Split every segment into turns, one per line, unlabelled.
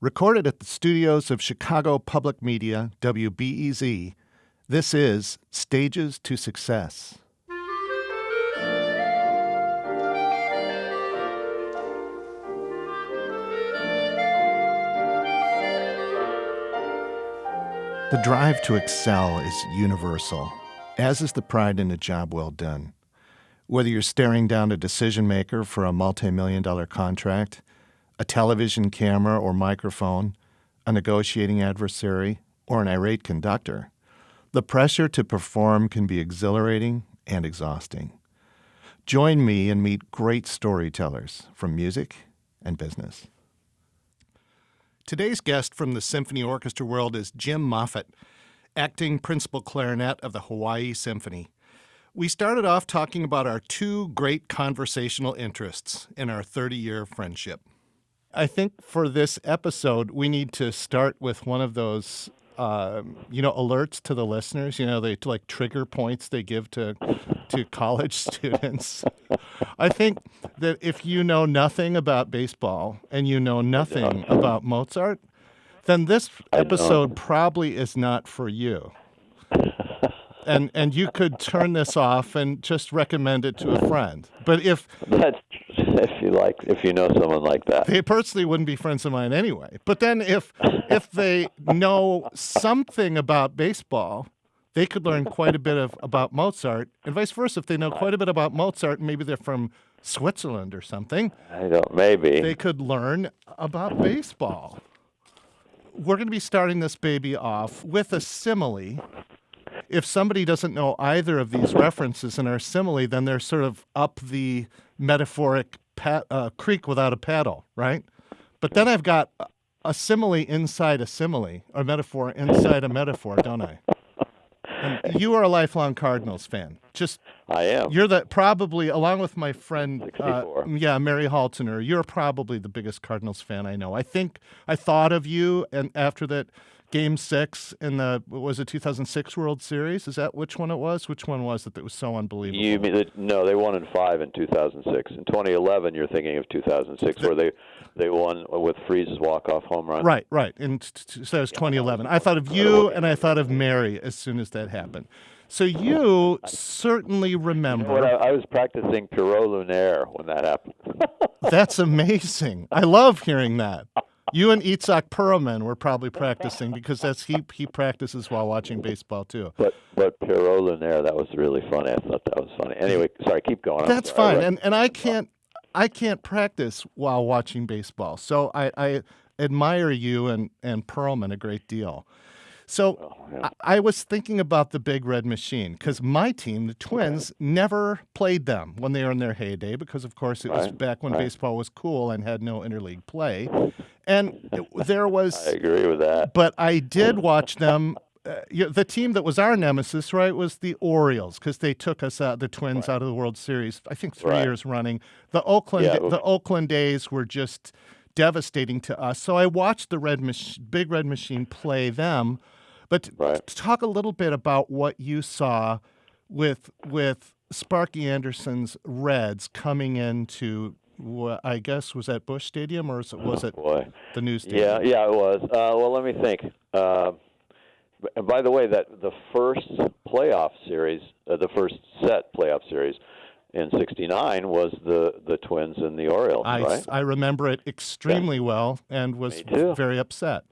Recorded at the studios of Chicago Public Media, WBEZ, this is Stages to Success. The drive to excel is universal, as is the pride in a job well done. Whether you're staring down a decision maker for a multi-million-dollar contract, a television camera or microphone, a negotiating adversary, or an irate conductor, the pressure to perform can be exhilarating and exhausting. Join me and meet great storytellers from music and business. Today's guest from the symphony orchestra world is Jim Moffitt, acting principal clarinet of the Hawaii Symphony. We started off talking about our two great conversational interests in our 30-year friendship. I think for this episode, we need to start with one of those, alerts to the listeners. They like trigger points they give to college students. I think that if you know nothing about baseball and you know nothing about Mozart, then this episode probably is not for you. And you could turn this off and just recommend it to a friend. But if you know someone like that, they personally wouldn't be friends of mine anyway. But then if they know something about baseball, they could learn quite a bit about Mozart, and vice versa. If they know quite a bit about Mozart, maybe they're from Switzerland or something.
Maybe
they could learn about baseball. We're going to be starting this baby off with a simile. If somebody doesn't know either of these references in our simile, then they're sort of up the metaphoric creek without a paddle, right? But then I've got a simile inside a simile, a metaphor inside a metaphor, don't I? And you are a lifelong Cardinals fan.
I am.
You're probably, along with my friend, Mary Haltoner, you're probably the biggest Cardinals fan I know. I think I thought of you, and after that Game 6 in the 2006 World Series? Is that which one it was? Which one was it that was so unbelievable?
You mean no? They won in 5 in 2006. In 2011, you're thinking of 2006, where they won with Freese's walk-off home run.
Right. And so it was 2011. I thought of you and I thought of Mary as soon as that happened. So you certainly remember.
You know what, I was practicing Pierrot Lunaire when that happened.
That's amazing. I love hearing that. You and Itzhak Perlman were probably practicing because he practices while watching baseball too.
But Pierrot Lunaire, that was really funny. I thought that was funny. Anyway, sorry, keep going.
That's fine. Right. And I can't practice while watching baseball. So I admire you and Perlman a great deal. So I was thinking about the Big Red Machine because my team, the Twins, never played them when they were in their heyday because, of course, it was back when baseball was cool and had no interleague play. And there was...
I agree with that.
But I did watch them. The team that was our nemesis, right, was the Orioles because they took us out, the Twins, out of the World Series, I think 3 years running. The Oakland A's were just devastating to us. So I watched the Big Red Machine play them. But talk a little bit about what you saw with Sparky Anderson's Reds coming into, I guess, was that Busch Stadium or was it the new stadium?
Yeah, it was. Well, let me think. And by the way, that the first playoff series, the first set playoff series in '69 was the Twins and the Orioles, right?
I remember it extremely well and was very upset.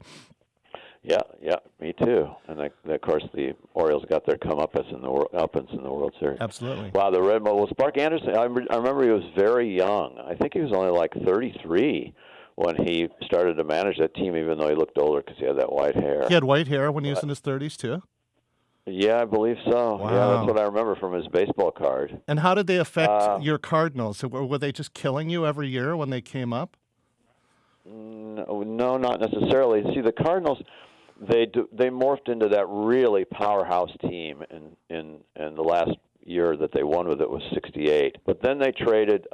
Yeah, me too. And of course, the Orioles got their comeuppance in the World Series.
Absolutely.
Wow, the Red Bull. Well, Spark Anderson. I remember he was very young. I think he was only like 33 when he started to manage that team, even though he looked older because he had that white hair.
He had white hair when he was in his 30s too.
Yeah, I believe so.
Wow.
Yeah, that's what I remember from his baseball card.
And how did they affect your Cardinals? Were they just killing you every year when they came up?
No, not necessarily. See, the Cardinals. They morphed into that really powerhouse team in the last year that they won with it was '68. But then they traded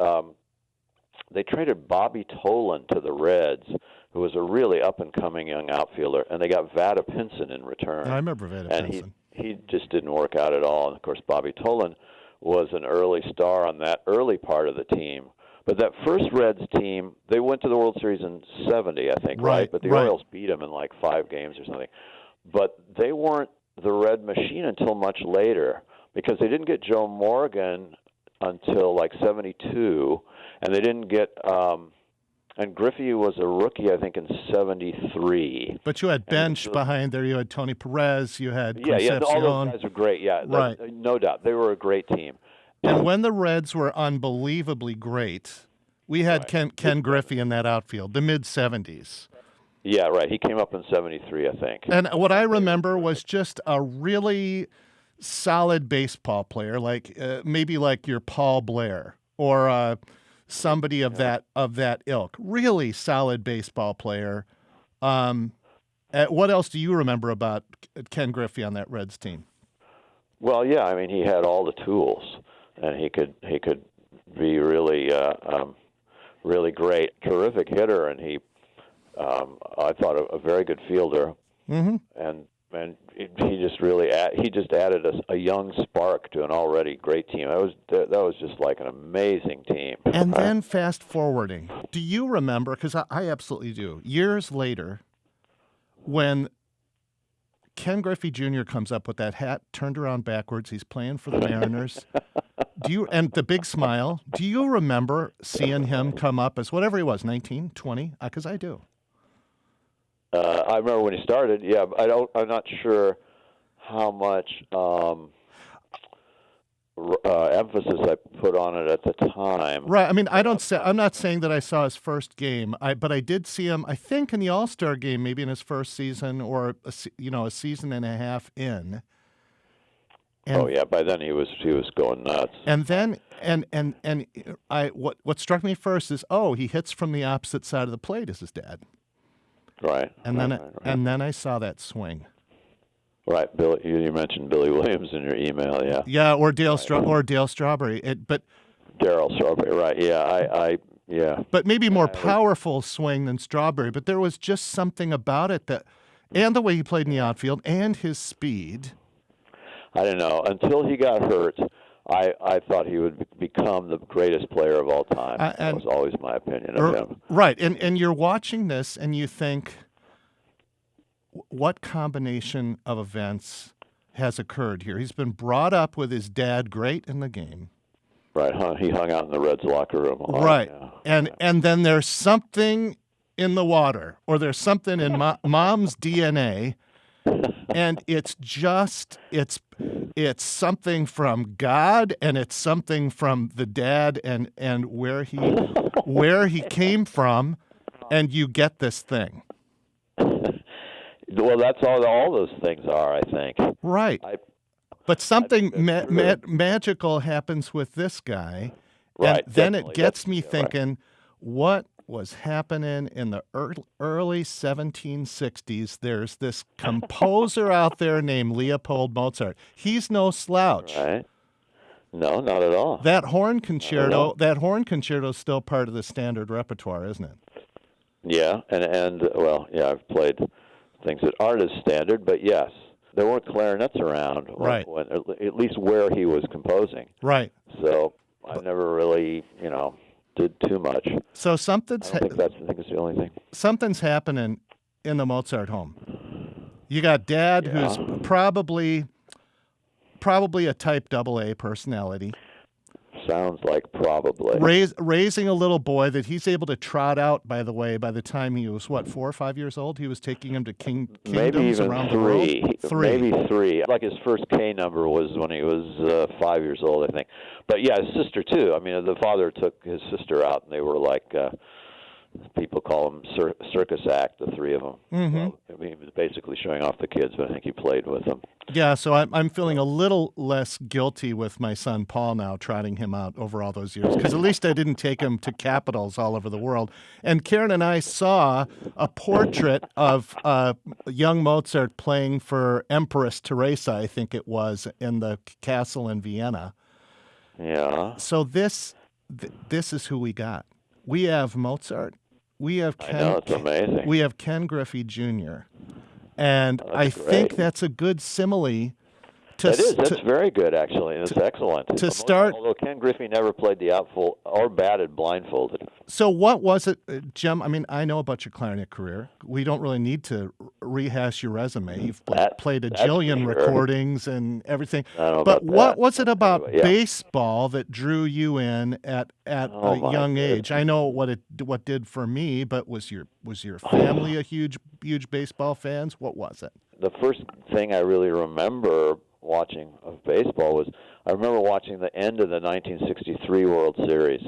Bobby Tolan to the Reds, who was a really up and coming young outfielder, and they got Vada Pinson in return.
I remember Vada Pinson.
And he just didn't work out at all. And of course, Bobby Tolan was an early star on that early part of the team. But that first Reds team, they went to the World Series in '70, I think, right? But the Orioles beat them in like 5 games or something. But they weren't the Red Machine until much later, because they didn't get Joe Morgan until like '72, and they didn't get and Griffey was a rookie, I think, in '73.
But you had bench behind there. You had Tony Perez. You had
Concepcion. All those guys are great. Yeah,
right.
No doubt, they were a great team.
And when the Reds were unbelievably great, we had Ken Griffey in that outfield, the mid '70s.
Yeah, right. He came up in '73, I think.
And what I remember was just a really solid baseball player, like maybe like your Paul Blair or somebody of that ilk. Really solid baseball player. What else do you remember about Ken Griffey on that Reds team?
Well, yeah, I mean, he had all the tools, and he could be really really great, terrific hitter, and he I thought a very good fielder.
Mm-hmm.
And he just really added a young spark to an already great team. That was just like an amazing team.
And then fast forwarding, do you remember? Because I absolutely do. Years later, when Ken Griffey Jr. comes up with that hat turned around backwards, he's playing for the Mariners. And the big smile? Do you remember seeing him come up as whatever he was, 19, 20? Because I do.
I remember when he started. Yeah, I'm not sure how much emphasis I put on it at the time.
Right. I mean, I'm not saying that I saw his first game, but I did see him. I think in the All-Star game, maybe in his first season, or a season and a half in. And,
by then he was going nuts.
And then what struck me first is he hits from the opposite side of the plate as his dad.
Right.
And then I saw that swing.
Right, Billy. You mentioned Billy Williams in your email, yeah.
Yeah, or Dale Strawberry. But
Darryl Strawberry, right? Yeah, yeah.
But maybe more powerful swing than Strawberry. But there was just something about it and the way he played in the outfield, and his speed.
I don't know. Until he got hurt, I thought he would become the greatest player of all time. That was always my opinion of him.
Right, and you're watching this, and you think, what combination of events has occurred here? He's been brought up with his dad, great in the game.
Right, he hung out in the Reds locker room a lot.
Right,
yeah.
And then there's something in the water, or there's something in mom's DNA, and it's something from God, and it's something from the dad, and where he came from, and you get this thing.
Well, that's all those things are, I think.
Right. But something magical happens with this guy, and then it gets me thinking, what was happening in the early 1760s? There's this composer out there named Leopold Mozart. He's no slouch.
Right. No, not at all.
That horn concerto is still part of the standard repertoire, isn't it?
Yeah, and I've played things that aren't as standard, but yes, there weren't clarinets around,
right?
At least where he was composing,
right?
So I never really, did too much.
So
I think it's the only thing.
Something's happening in the Mozart home. You got Dad, who's probably a type AA personality.
Sounds like probably.
Raising a little boy that he's able to trot out, by the way, by the time he was, 4 or 5 years old? He was taking him to kingdoms around the world?
Maybe 3. Like his first K number was when he was 5 years old, I think. But yeah, his sister, too. I mean, the father took his sister out, and they were like, people call them circus act, the 3 of them.
Mm-hmm.
Well, I mean, he was basically showing off the kids, but I think he played with them.
Yeah, so I'm feeling a little less guilty with my son Paul now, trotting him out over all those years, because at least I didn't take him to capitals all over the world. And Karen and I saw a portrait of young Mozart playing for Empress Teresa, I think it was, in the castle in Vienna.
Yeah.
So this is who we got. We have Mozart. We have Ken.
I know, it's amazing.
We have Ken Griffey Jr. And I think that's a good simile
That's very good, actually, and it's excellent. Although Ken Griffey never played the outfield or batted blindfolded.
So what was it, Jim? I mean, I know about your clarinet career. We don't really need to rehash your resume. You've played a jillion recordings and everything. But what was it about baseball that drew you in at a young age? I know what did for me, but was your family a huge baseball fans? What was it?
The first thing I really remember watching of baseball was I remember watching the end of the 1963 World Series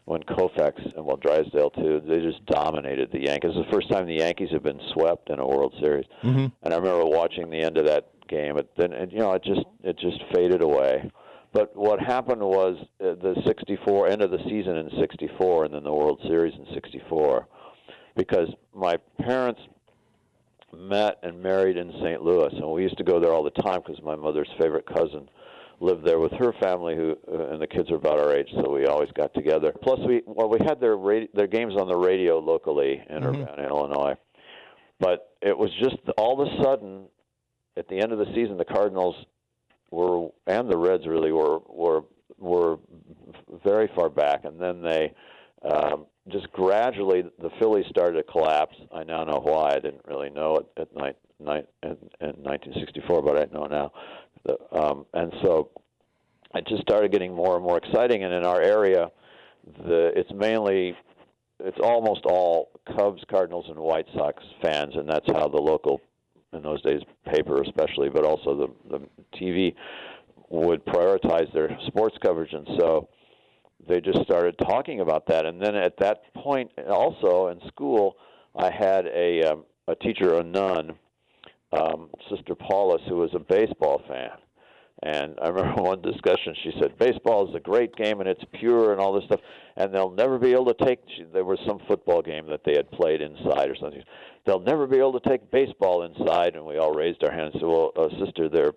when Koufax and Drysdale too, they just dominated the Yankees. It was the first time the Yankees had been swept in a World Series, and I remember watching the end of that game. It just faded away. But what happened was the '64 end of the season in '64, and then the World Series in '64, because my parents met and married in St. Louis, and we used to go there all the time because my mother's favorite cousin lived there with her family, and the kids are about our age, so we always got together. Plus, we had their games on the radio locally in Urbana, Illinois. But it was just all of a sudden, at the end of the season, the Cardinals and the Reds really were very far back, and then they just gradually the Phillies started to collapse. I now know why. I didn't really know it at night in 1964, but I know now. And so it just started getting more and more exciting. And in our area, it's almost all Cubs, Cardinals, and White Sox fans, and that's how the local, in those days, paper especially, but also the TV would prioritize their sports coverage. And so they just started talking about that. And then at that point, also in school, I had a teacher, a nun, Sister Paulus, who was a baseball fan. And I remember one discussion, she said, baseball is a great game and it's pure and all this stuff, and they'll never be able to there was some football game that they had played inside or something. They'll never be able to take baseball inside. And we all raised our hands and said, well, sister, they're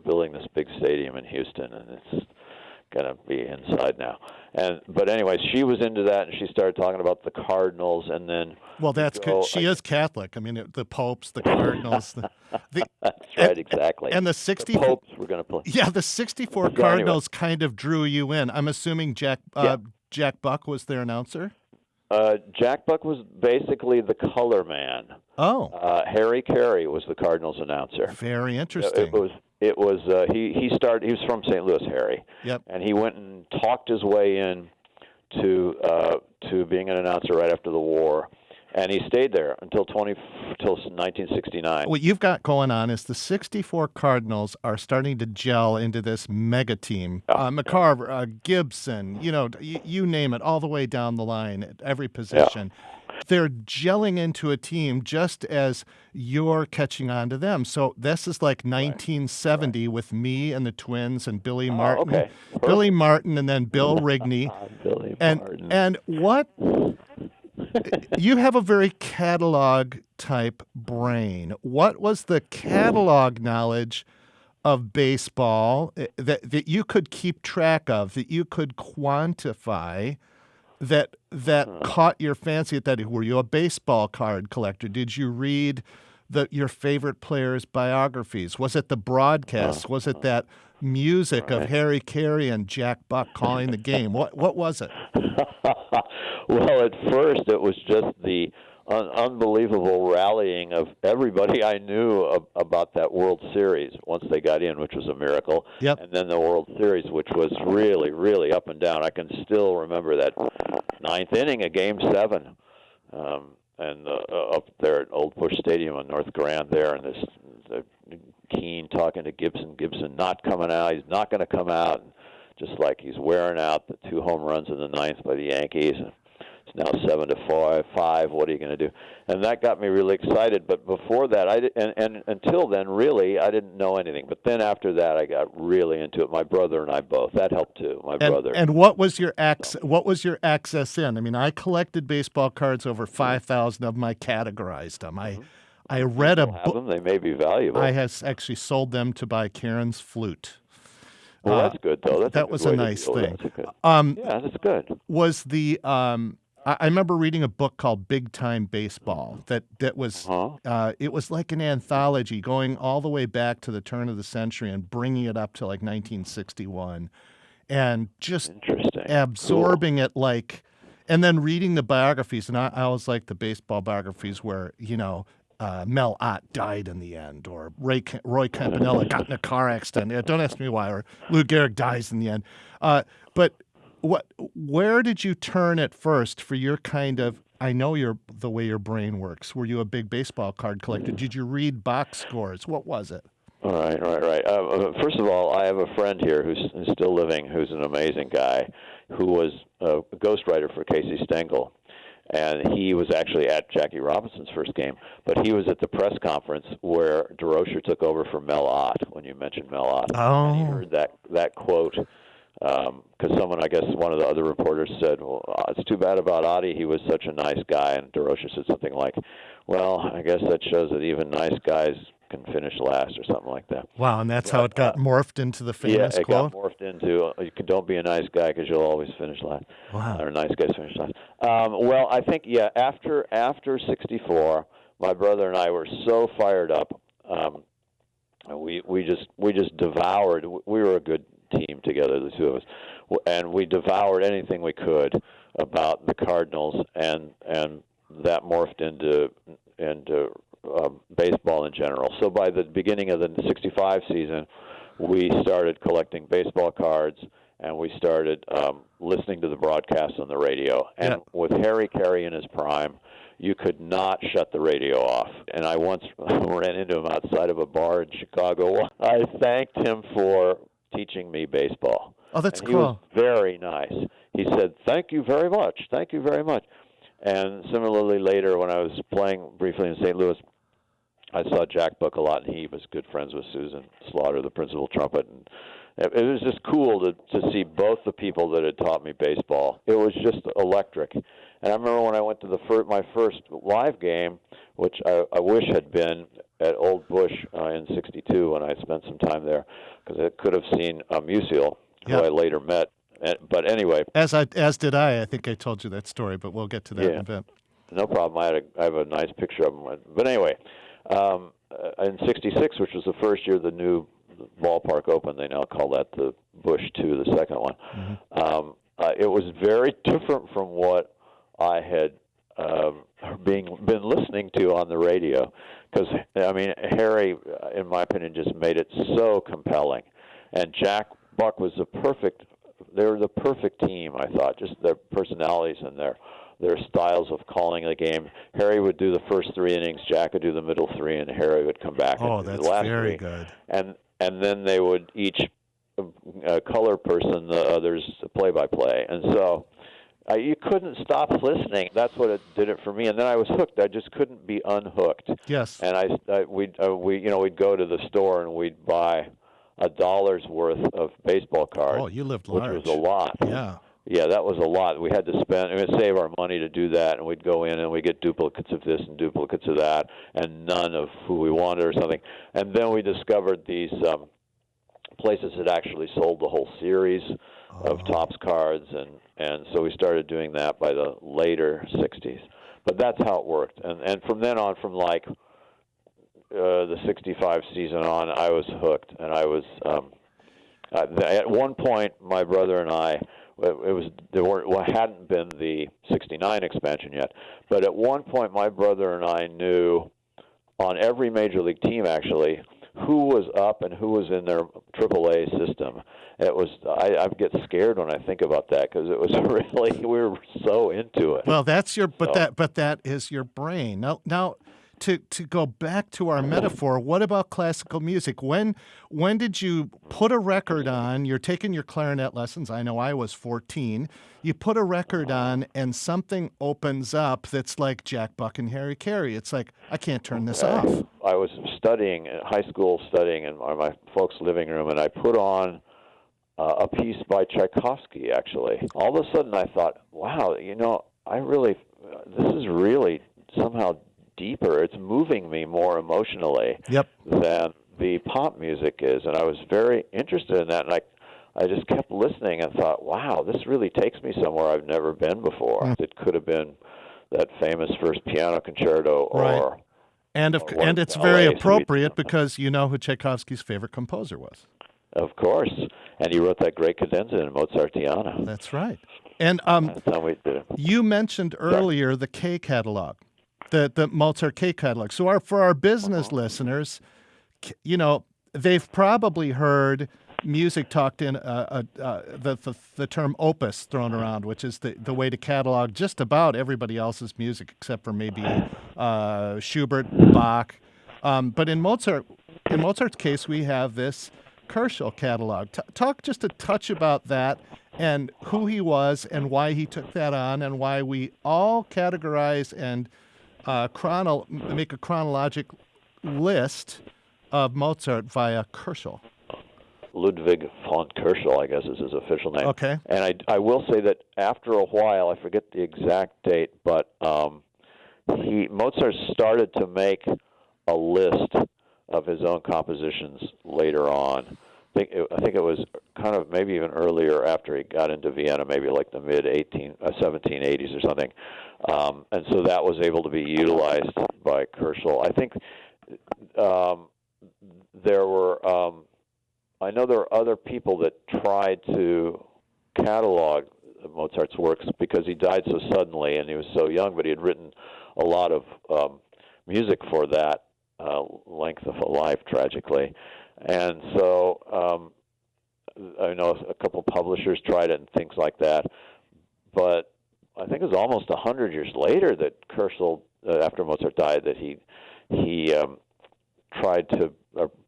building this big stadium in Houston, and it's going to be inside now. But anyway, she was into that, and she started talking about the Cardinals, and then
that's good. She is Catholic. I mean, the popes, the Cardinals.
That's right, exactly.
And the
popes were going to play.
Yeah, the '64 Cardinals kind of drew you in. I'm assuming Jack Buck was their announcer.
Jack Buck was basically the color man.
Oh.
Harry Carey was the Cardinals announcer.
Very interesting.
He was from St. Louis, Harry.
Yep.
And he went and talked his way in to being an announcer right after the war, and he stayed there until 1969.
What you've got going on is the '64 Cardinals are starting to gel into this mega team. McCarver, Gibson, you name it, all the way down the line at every position. Yeah. They're gelling into a team just as you're catching on to them. So this is like 1970 with me and the Twins and Billy Martin.
Okay.
Billy Martin and then Bill Rigney.
Billy Martin.
And what you have a very catalog type brain. What was the catalog knowledge of baseball that you could keep track of, that you could quantify, that caught your fancy at that? Were you a baseball card collector? Did you read your favorite players' biographies? Was it the broadcasts? Was it that music of Harry Carey and Jack Buck calling the game? What was it?
Well, at first it was just the unbelievable rallying of everybody I knew about that World Series once they got in, which was a miracle.
Yep.
And then the World Series, which was really, really up and down. I can still remember that ninth inning of Game 7, and up there at Old Busch Stadium on North Grand there, and the Keane talking to Gibson. Gibson not coming out. He's not going to come out. And just like he's wearing out the 2 home runs in the ninth by the Yankees. It's now 7-5. What are you going to do? And that got me really excited. But before that, and until then, really, I didn't know anything. But then after that, I got really into it. My brother and I both. That helped too. My brother.
And what was your access in? I mean, I collected baseball cards, over 5,000 of them. I categorized them. I read a book.
They may be valuable.
I have actually sold them to buy Karen's flute.
Well, that's good though.
That was a nice thing.
Yeah, that's good.
Was the I remember reading a book called Big Time Baseball that was it was like an anthology going all the way back to the turn of the century and bringing it up to like 1961 and just
Interesting.
absorbing it like, and then reading the biographies. And I always like the baseball biographies where, Mel Ott died in the end, or Roy Campanella got in a car accident. Don't ask me why. Or Lou Gehrig dies in the end. But where did you turn at first for your kind of? I know the way your brain works. Were you a big baseball card collector? Did you read box scores? What was it?
Right. First of all, I have a friend here who's still living, who's an amazing guy, who was a ghostwriter for Casey Stengel. And he was actually at Jackie Robinson's first game, but he was at the press conference where DeRocher took over for Mel Ott, when you mentioned Mel Ott.
Oh.
And he heard that quote, because someone, I guess one of the other reporters said, well, it's too bad about Oddie, he was such a nice guy. And DeRocher said something like, well, I guess that shows that even nice guys can finish last, or something like that.
Wow, and that's how it got morphed into the famous quote?
Got morphed into, don't be a nice guy because you'll always finish last.
Wow.
Or nice guys finish last. Well, I think, after 64, my brother and I were so fired up. We just devoured. We were a good team together, the two of us, and we devoured anything we could about the Cardinals, and that morphed into baseball in general. So by the beginning of the 65 season, we started collecting baseball cards, and we started listening to the broadcasts on the radio. And with Harry Carey in his prime, you could not shut the radio off. And I once ran into him outside of a bar in Chicago. I thanked him for teaching me baseball.
Oh, that's
and
cool.
He was very nice. He said, "Thank you very much. Thank you very much." And similarly, later when I was playing briefly in St. Louis, I saw Jack Buck a lot, and he was good friends with Susan Slaughter, the principal trumpet. And it was just cool to see both the people that had taught me baseball. It was just electric. And I remember when I went to my first live game, which I wish had been at Old Bush in '62 when I spent some time there, because I could have seen Musial, who I later met. But anyway,
as did I. I think I told you that story, but we'll get to that in a bit.
No problem. I have a nice picture of him. But anyway, in '66, which was the first year the new ballpark opened, they now call that the Bush II, the second one. Mm-hmm. It was very different from what I had been listening to on the radio, because Harry, in my opinion, just made it so compelling, and Jack Buck was they were the perfect team, I thought, just their personalities and their styles of calling the game. Harry would do the first 3 innings, Jack would do the middle 3, and Harry would come back and do the last 3.
Very good.
And then they would each color person the others play-by-play. And so you couldn't stop listening. That's what did it for me. And then I was hooked. I just couldn't be unhooked.
Yes.
And we'd go to the store and we'd buy $1 worth of baseball cards.
Oh, you lived large.
Which was a lot.
Yeah.
Yeah, that was a lot. We had to spend, we'd save our money to do that, and we'd go in and we'd get duplicates of this and duplicates of that, and none of who we wanted or something. And then we discovered these places that actually sold the whole series of Topps cards, and so we started doing that by the later 60s. But that's how it worked. And from then on, from like the 65 season on, I was hooked, and I was at one point, my brother and I, hadn't been the '69 expansion yet, but at one point my brother and I knew on every major league team actually who was up and who was in their AAA system. It was I get scared when I think about that, because it was really, we were so into it.
Well, that's your that is your brain. Now. To go back to our metaphor, what about classical music? When did you put a record on? You're taking your clarinet lessons. I know I was 14. You put a record on, and something opens up that's like Jack Buck and Harry Carey. It's like, I can't turn this off.
I was studying in high school, in my folks' living room, and I put on a piece by Tchaikovsky, actually. All of a sudden I thought, wow, this is really somehow deeper. It's moving me more emotionally than the pop music is, and I was very interested in that. And I just kept listening and thought, wow, this really takes me somewhere I've never been before. It could have been that famous first piano concerto,
Right.
or
And it's very appropriate because you know who Tchaikovsky's favorite composer was.
Of course, and he wrote that great cadenza in Mozartiana.
That's right. And
That's how we did it.
you mentioned earlier the K catalog, the Mozart K catalog. So for our business listeners, you know, they've probably heard music talked in the term opus thrown around, which is the way to catalog just about everybody else's music except for maybe Schubert, Bach. But in Mozart's case, we have this Kerschel catalog. Talk just a touch about that and who he was and why he took that on and why we all categorize and make a chronologic list of Mozart via Kerschel.
Ludwig von Kerschel, I guess, is his official name.
Okay.
And I will say that after a while, I forget the exact date, but Mozart started to make a list of his own compositions later on. I think it was kind of maybe even earlier after he got into Vienna, maybe like the mid 1780s or something. And so that was able to be utilized by Kerschel. I think there were, I know there were other people that tried to catalog Mozart's works because he died so suddenly and he was so young, but he had written a lot of music for that length of a life, tragically. And so I know a couple publishers tried it and things like that, but I think it was almost 100 years later that Kerschel, after Mozart died, that he tried to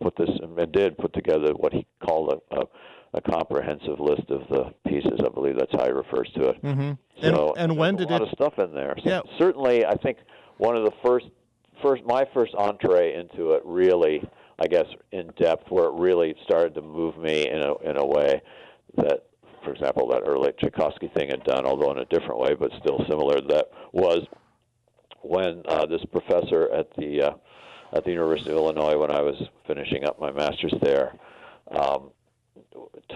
put this and did put together what he called a comprehensive list of the pieces. I believe that's how he refers to it.
Mm-hmm.
So
and when did
a lot of stuff in there. So
yeah.
Certainly, I think one of the my first entree into it, really, I guess, in depth, where it really started to move me in a way that, for example, that early Tchaikovsky thing had done, although in a different way, but still similar. That was when this professor at the University of Illinois, when I was finishing up my master's there,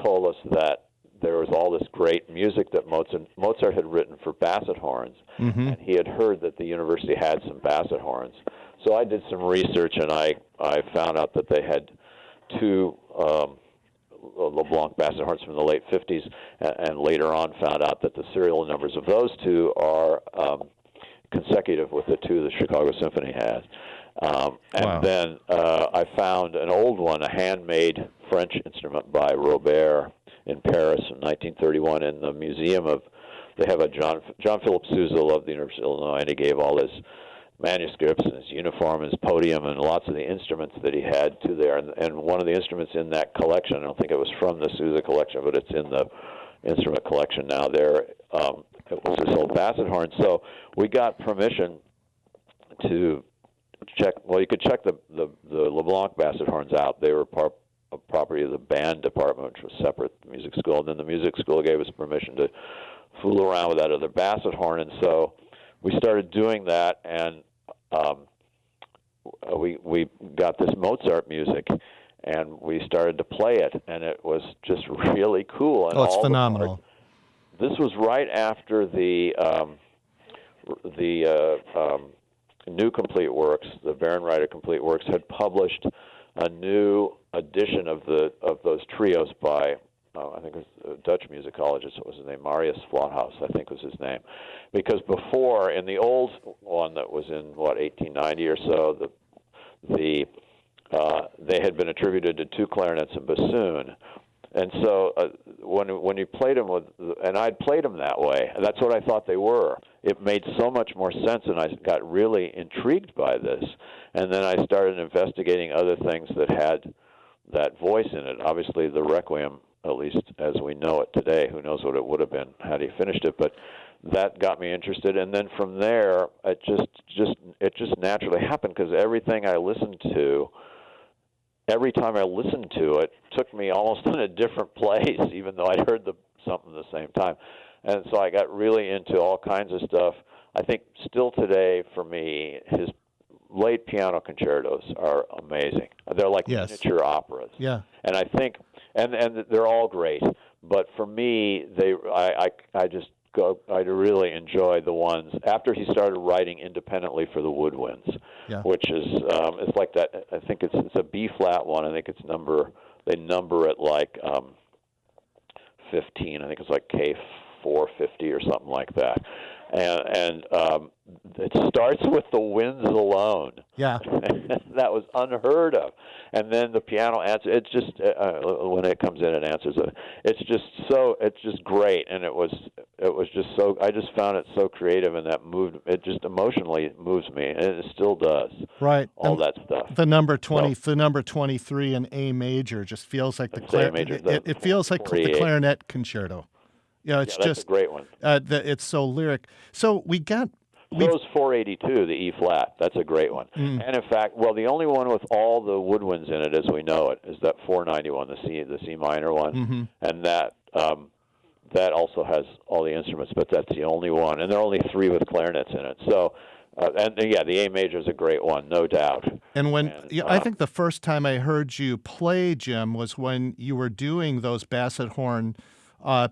told us that there was all this great music that Mozart had written for basset horns, and he had heard that the university had some basset horns. So I did some research, and I found out that they had two LeBlanc basset horns from the late 50s, and later on found out that the serial numbers of those two are consecutive with the two the Chicago Symphony has. And then I found an old one, a handmade French instrument by Robert in Paris in 1931 in the museum of, they have a John Philip Sousa of the University of Illinois, and he gave all his manuscripts and his uniform, his podium, and lots of the instruments that he had to there. And one of the instruments in that collection, I don't think it was from the Sousa collection, but it's in the instrument collection now there, it was this old basset horn. So we got permission to check, well, you could check the LeBlanc basset horns out. They were a property of the band department, which was separate, the music school. And then the music school gave us permission to fool around with that other basset horn. And so we started doing that, and we got this Mozart music, and we started to play it, and it was just really cool. And
it's phenomenal.
This was right after the New Complete Works, the Baron Complete Works, had published a new edition of those trios by I think it was a Dutch musicologist. What was his name? Marius Vlothaus, I think was his name. Because before, in the old one that was in 1890 or so, they had been attributed to two clarinets and bassoon. And so when you played them and I'd played them that way, that's what I thought they were. It made so much more sense, and I got really intrigued by this. And then I started investigating other things that had that voice in it. Obviously, the Requiem, at least as we know it today, who knows what it would have been had he finished it, but that got me interested. And then from there, it just naturally happened, because everything I listened to, every time I listened to it, took me almost in a different place, even though I'd heard something at the same time. And so I got really into all kinds of stuff. I think still today, for me, his late piano concertos are amazing. They're like miniature operas.
Yeah.
And I think and they're all great. But for me, I really enjoy the ones after he started writing independently for the woodwinds, which is it's like that. I think it's a B flat one. I think they number it like 15. I think it's like K450 or something like that. And it starts with the winds alone.
Yeah,
that was unheard of. And then the piano answer. It's just when it comes in and answers it. It's just great. And it was just so. I just found it so creative, and that moved. It just emotionally moves me, and it still does.
Right.
All that stuff.
The number 20, the number 23 in A major just feels like it feels like the clarinet concerto. Yeah, it's
that's a great one.
It's so lyric. So
So's 482, the E flat. That's a great one. And in fact, the only one with all the woodwinds in it, as we know it, is that 491, the C minor one, and that also has all the instruments, but that's the only one, and there are only 3 with clarinets in it. So. The A major is a great one, no doubt.
I think the first time I heard you play, Jim, was when you were doing those basset horn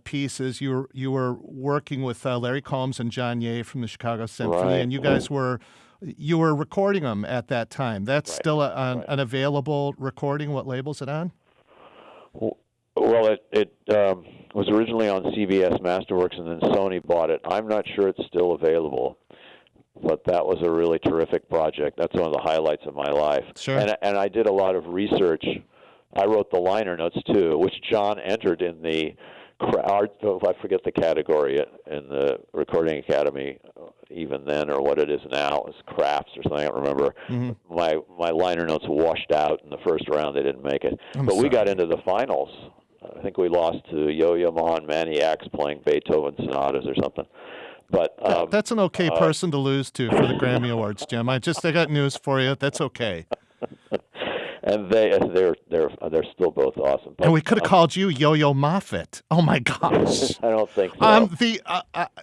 pieces. You were working with Larry Combs and John Ye from the Chicago Symphony, and you guys were recording them at that time. That's still an available recording. What label's it on?
Well, it was originally on CBS Masterworks, and then Sony bought it. I'm not sure it's still available. But that was a really terrific project. That's one of the highlights of my life.
Sure.
And I did a lot of research. I wrote the liner notes, too, which John entered in the I forget the category in the Recording Academy, even then, or what it is now. It's crafts or something, I don't remember. My liner notes washed out in the first round. They didn't make it. We got into the finals. I think we lost to Yo-Yo Ma and Manny X playing Beethoven sonatas or something. But
that's an okay person to lose to for the Grammy Awards, Jim. I got news for you. That's okay.
And they're still both awesome. But,
and we could have called you Yo-Yo Moffitt. Oh my gosh.
I don't think so.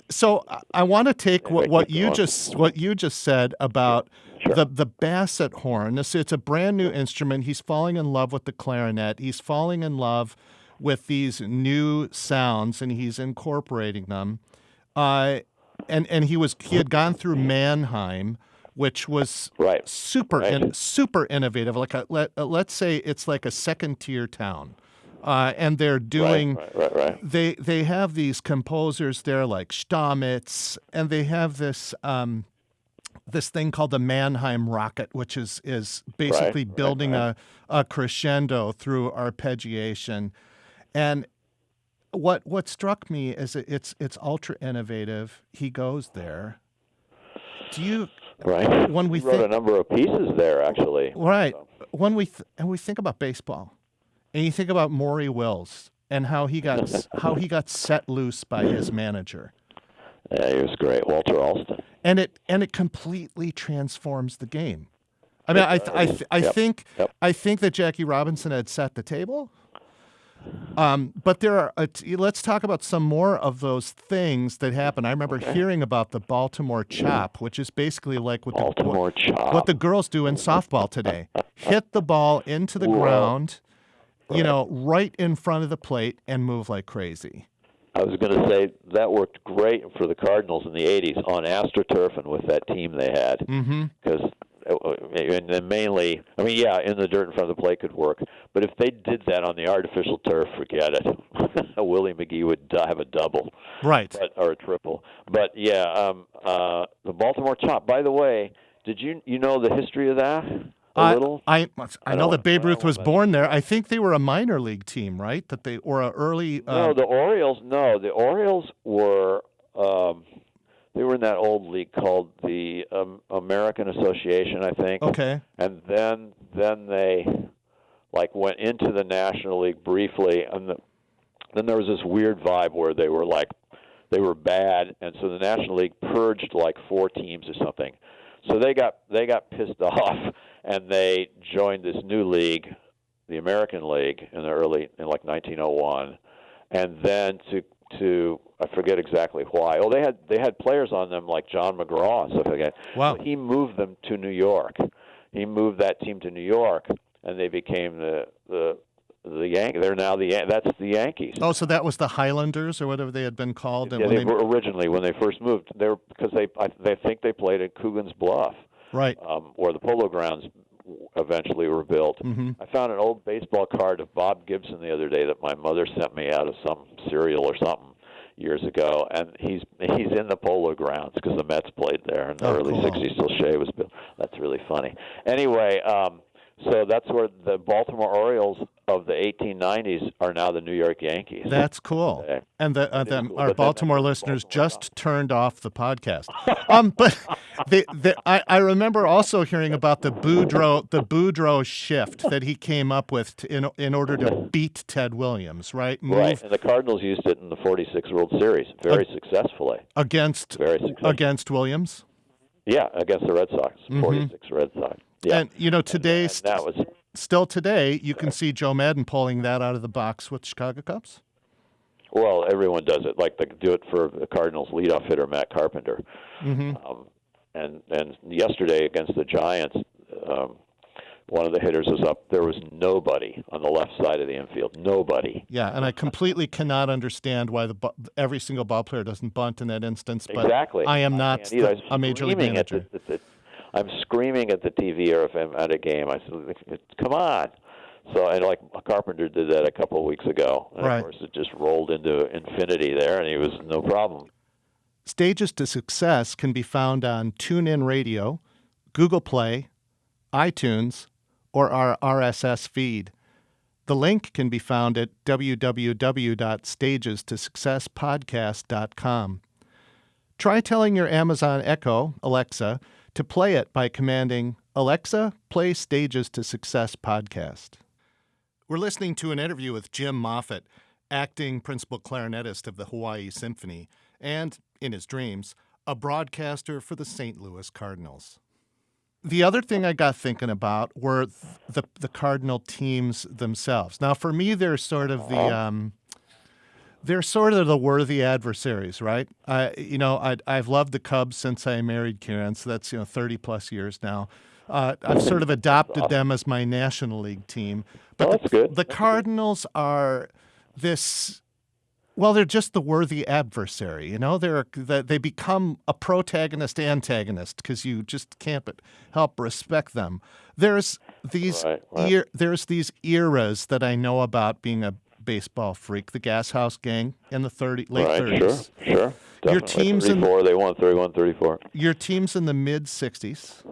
So I want to take what you just said about the basset horn. It's a brand new instrument. He's falling in love with the clarinet. He's falling in love with these new sounds, and he's incorporating them. And he had gone through Mannheim, which was super innovative. Like let's say it's like a second tier town, and they're doing They have these composers there like Stamitz, and they have this this thing called the Mannheim Rocket, which is basically building a crescendo through arpeggiation, and What struck me is it's ultra innovative. He goes there. Do you? When we
wrote a number of pieces there, actually.
Right. So. When we think about baseball, and you think about Maury Wills and how he got set loose by his manager.
Yeah, he was great, Walter Alston.
And it completely transforms the game. I mean, I think that Jackie Robinson had set the table. But there are. Let's talk about some more of those things that happen. I remember hearing about the Baltimore Chop, which is basically like what the girls do in softball today: hit the ball into the ground, right in front of the plate, and move like crazy.
I was going to say that worked great for the Cardinals in the '80s on AstroTurf and with that team they had, because. And then mainly, in the dirt in front of the plate could work. But if they did that on the artificial turf, forget it. Willie McGee would have a double, or a triple. But the Baltimore Chop. By the way, did you know the history of that? A little.
I know that Babe Ruth was born there. I think they were a minor league team, right? That they or an early.
No, the Orioles. No, the Orioles were. They were in that old league called the American Association, I think.
Okay.
And then they went into the National League briefly, and then there was this weird vibe where they were bad, and so the National League purged 4 teams or something. So they got pissed off, and they joined this new league, the American League, in 1901, and then to I forget exactly why. Oh, they had players on them like John McGraw and stuff like that.
Wow.
So he moved them to New York. He moved that team to New York, and they became the They're now that's the Yankees.
Oh, so that was the Highlanders or whatever they had been called.
Yeah, originally when they first moved, because they think they played at Coogan's Bluff,
right,
where the Polo Grounds eventually were built.
Mm-hmm.
I found an old baseball card of Bob Gibson the other day that my mother sent me out of some cereal or something years ago, and he's in the Polo Grounds because the Mets played there in the early '60s till Shea was built. That's really funny. Anyway, so that's where the Baltimore Orioles of the 1890s are now the New York Yankees.
That's cool. And
cool.
Our Baltimore listeners just turned off the podcast. But I remember also hearing about the Boudreaux shift that he came up with in order to beat Ted Williams, right?
Right, and the Cardinals used it in the '46 World Series very successfully. Against
Williams?
Yeah, against the Red Sox, '46 Red Sox. Yeah.
And today,
and that was
still today, you can see Joe Madden pulling that out of the box with Chicago Cubs.
Well, everyone does it. Like they do it for the Cardinals leadoff hitter Matt Carpenter.
Mm-hmm.
And yesterday against the Giants, one of the hitters was up. There was nobody on the left side of the infield. Nobody.
Yeah, and I completely cannot understand why every single ball player doesn't bunt in that instance. But
exactly.
I am not a major league manager.
I'm screaming at the TV or if I'm at a game. I said, "Come on!" So, and like Carpenter did that a couple of weeks ago, and
right.
Of course it just rolled into infinity there, and he was no problem.
Stages to Success can be found on TuneIn Radio, Google Play, iTunes, or our RSS feed. The link can be found at www.stagestosuccesspodcast.com. Try telling your Amazon Echo, Alexa, to play it by commanding, Alexa, play Stages to Success podcast. We're listening to an interview with Jim Moffitt, acting principal clarinetist of the Hawaii Symphony, and, in his dreams, a broadcaster for the St. Louis Cardinals. The other thing I got thinking about were the Cardinal teams themselves. Now, for me, they're sort of the worthy adversaries, right? I've loved the Cubs since I married Karen, so that's 30 plus years now. I've sort of adopted them as my National League team. But
that's good.
The Cardinals are this. Well, they're just the worthy adversary. They become a protagonist-antagonist because you just can't but help respect them. There's these there's these eras that I know about being a baseball freak. The Gas House Gang in the late 30s.
Sure. Definitely.
Your teams
34, they won 31-34.
Your team's in the mid 60s.